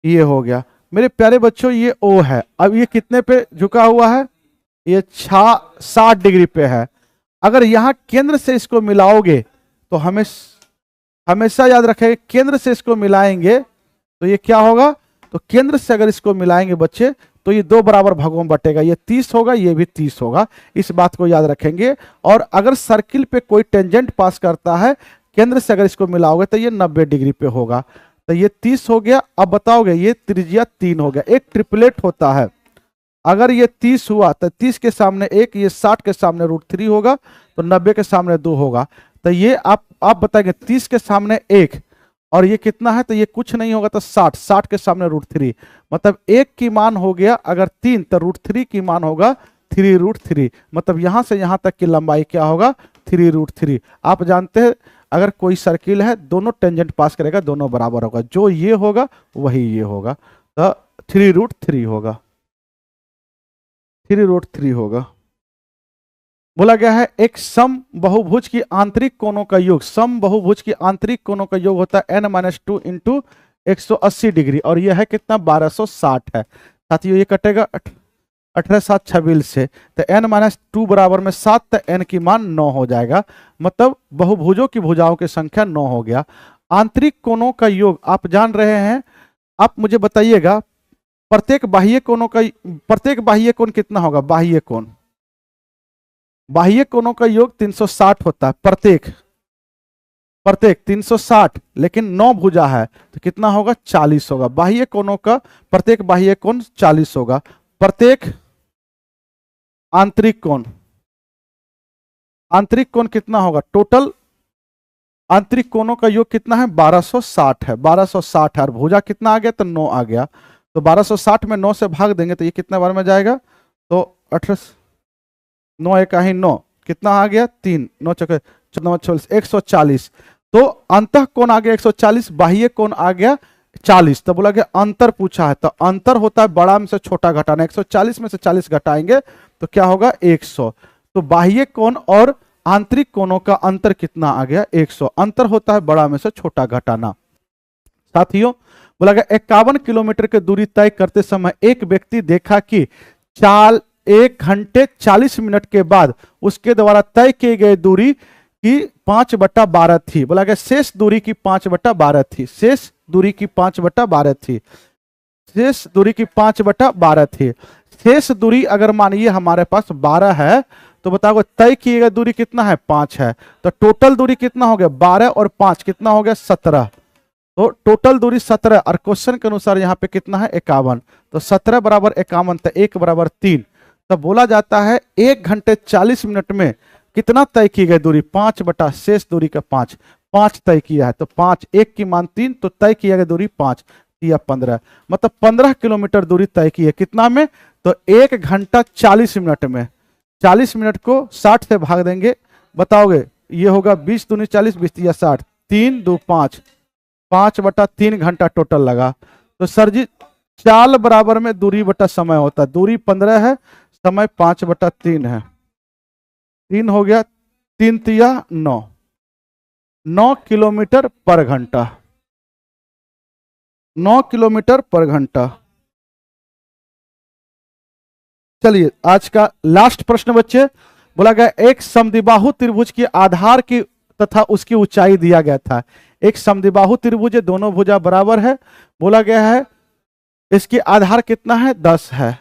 ये हो गया मेरे प्यारे बच्चों, ये O है। अब ये कितने पे झुका हुआ है, ये 60 डिग्री पे है। अगर यहां केंद्र से इसको मिलाओगे तो हमेशा याद रखें केंद्र से इसको मिलाएंगे तो ये क्या होगा, तो केंद्र से अगर इसको मिलाएंगे बच्चे तो ये 2 बराबर भागों में बटेगा, ये 30 होगा, ये भी 30 होगा, इस बात को याद रखेंगे। और अगर सर्किल पे कोई टेंजेंट पास करता है, केंद्र से अगर इसको मिलाओगे तो ये 90 डिग्री पे होगा। तो ये 30 हो गया। अब बताओगे ये त्रिज्या 3 हो गया, एक ट्रिपलेट होता है। अगर ये 30 हुआ तो 30 के सामने 1, ये 60 के सामने √3 होगा, तो 90 के सामने 2 होगा। तो ये आप बताएंगे 30 के सामने 1 और ये कितना है, तो ये कुछ नहीं होगा, तो 60 के सामने √3, मतलब 1 की मान हो गया अगर 3 तो √3 की मान होगा 3√3, मतलब यहां से यहां तक की लंबाई क्या होगा 3√3। आप जानते हैं अगर कोई सर्किल है दोनों टेंजेंट पास करेगा दोनों बराबर होगा, जो ये होगा वही ये होगा, तो 3√3 होगा, 3√3 होगा। बोला गया है एक सम बहुभुज की आंतरिक कोणों का योग, सम बहुभुज की आंतरिक कोणों का योग होता है n-2 इंटू 180 डिग्री, और यह है कितना 1260 है। साथियों ये कटेगा 18×7 26 से, तो n-2 बराबर में 7, तो n की मान 9 हो जाएगा, मतलब बहुभुजों की भुजाओं की संख्या 9 हो गया। आंतरिक कोणों का योग आप जान रहे हैं, आप मुझे बताइएगा प्रत्येक बाह्य कोण कितना होगा, बाह्य कोणों का योग 360 होता है, प्रत्येक 360, लेकिन 9 भुजा है तो कितना होगा 40 होगा। बाह्य कोणों का प्रत्येक बाह्य कोण 40 होगा। प्रत्येक आंतरिक कोण कितना होगा, टोटल आंतरिक कोणों का योग कितना है 1260 है, 1260 है, और भुजा कितना आ गया तो 9 आ गया, तो 1260 में 9 से भाग देंगे तो ये कितने बार में जाएगा, तो 18 9 1 9 कितना आ गया 3, 9 चौके 14 140, तो अंतः कोण आ गया 140, बाह्य कोण आ गया 40। तो बोला गया अंतर पूछा है, तो अंतर होता है बड़ा में से छोटा घटाना, 140 में से 40 घटाएंगे तो क्या होगा 100, तो बाह्य कोण और आंतरिक कोणों का अंतर कितना आ गया 100, अंतर होता है बड़ा में से छोटा घटाना। साथियों बोला गया 51 किलोमीटर की दूरी तय करते समय एक व्यक्ति देखा कि 1 घंटे 40 मिनट के बाद उसके द्वारा तय की गई दूरी की 5/12 थी। बोला गया शेष दूरी की 5/12 थी, शेष दूरी की 5/12 थी। शेष दूरी की 5/12 थी। शेष दूरी अगर मानिए हमारे पास 12 है तो बताओ तय किए गए दूरी कितना है, 5 है। तो टोटल दूरी कितना हो गया, 12 और 5 कितना हो गया, 17। तो टोटल दूरी 17 और क्वेश्चन के अनुसार यहाँ पे कितना है, 51। तो 17 बराबर 51 तो 1 बराबर 3। तब बोला जाता है 1 घंटे 40 मिनट में कितना तय की गई दूरी, 5 बटा शेष दूरी का 5 तय किया है। तो 5, 1 की मान 3, तो तय किया गया दूरी 5 या 15, मतलब 15 किलोमीटर दूरी तय की है। कितना में, तो 1 घंटा 40 मिनट में। 40 मिनट को 60 से भाग देंगे, बताओगे ये होगा 20 दूनी 40, 20 या 60, 3 2 5, 5/3 घंटा टोटल लगा। तो सर जी चाल बराबर में दूरी बटा समय होता है। दूरी 15 है, समय 5/3 है। 3 हो गया, 3 तिया 9 किलोमीटर पर घंटा। 9 किलोमीटर पर घंटा। चलिए आज का लास्ट प्रश्न बच्चे, बोला गया एक समद्विबाहु त्रिभुज के आधार की तथा उसकी ऊंचाई दिया गया था। एक समद्विबाहु त्रिभुज है, दोनों भुजा बराबर है। बोला गया है इसकी आधार कितना है, 10 है,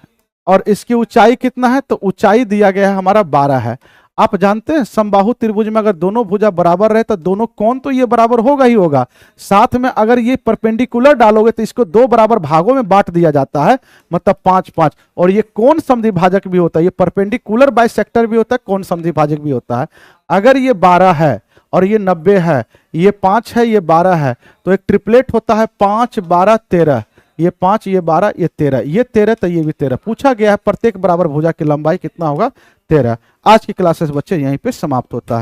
और इसकी ऊंचाई कितना है, तो ऊंचाई दिया गया है हमारा 12 है। आप जानते हैं समबाहु त्रिभुज में अगर दोनों भुजा बराबर रहे तो दोनों कोण तो ये बराबर होगा ही होगा, साथ में अगर ये परपेंडिकुलर डालोगे तो इसको 2 बराबर भागों में बांट दिया जाता है, मतलब 5-5। और ये कोण समद्विभाजक भी होता है, ये परपेंडिकुलर बाइसेक्टर भी होता है, कोण समद्विभाजक भी होता है। अगर ये 12 है और ये 90 है, ये 5 है, ये 12 है, तो एक ट्रिपलेट होता है 5 12 13। ये 5, ये 12, ये 13, ये 13 तो ये भी 13। पूछा गया है प्रत्येक बराबर भुजा की लंबाई कितना होगा, 13। आज की क्लासेस बच्चे यहीं पे समाप्त होता है।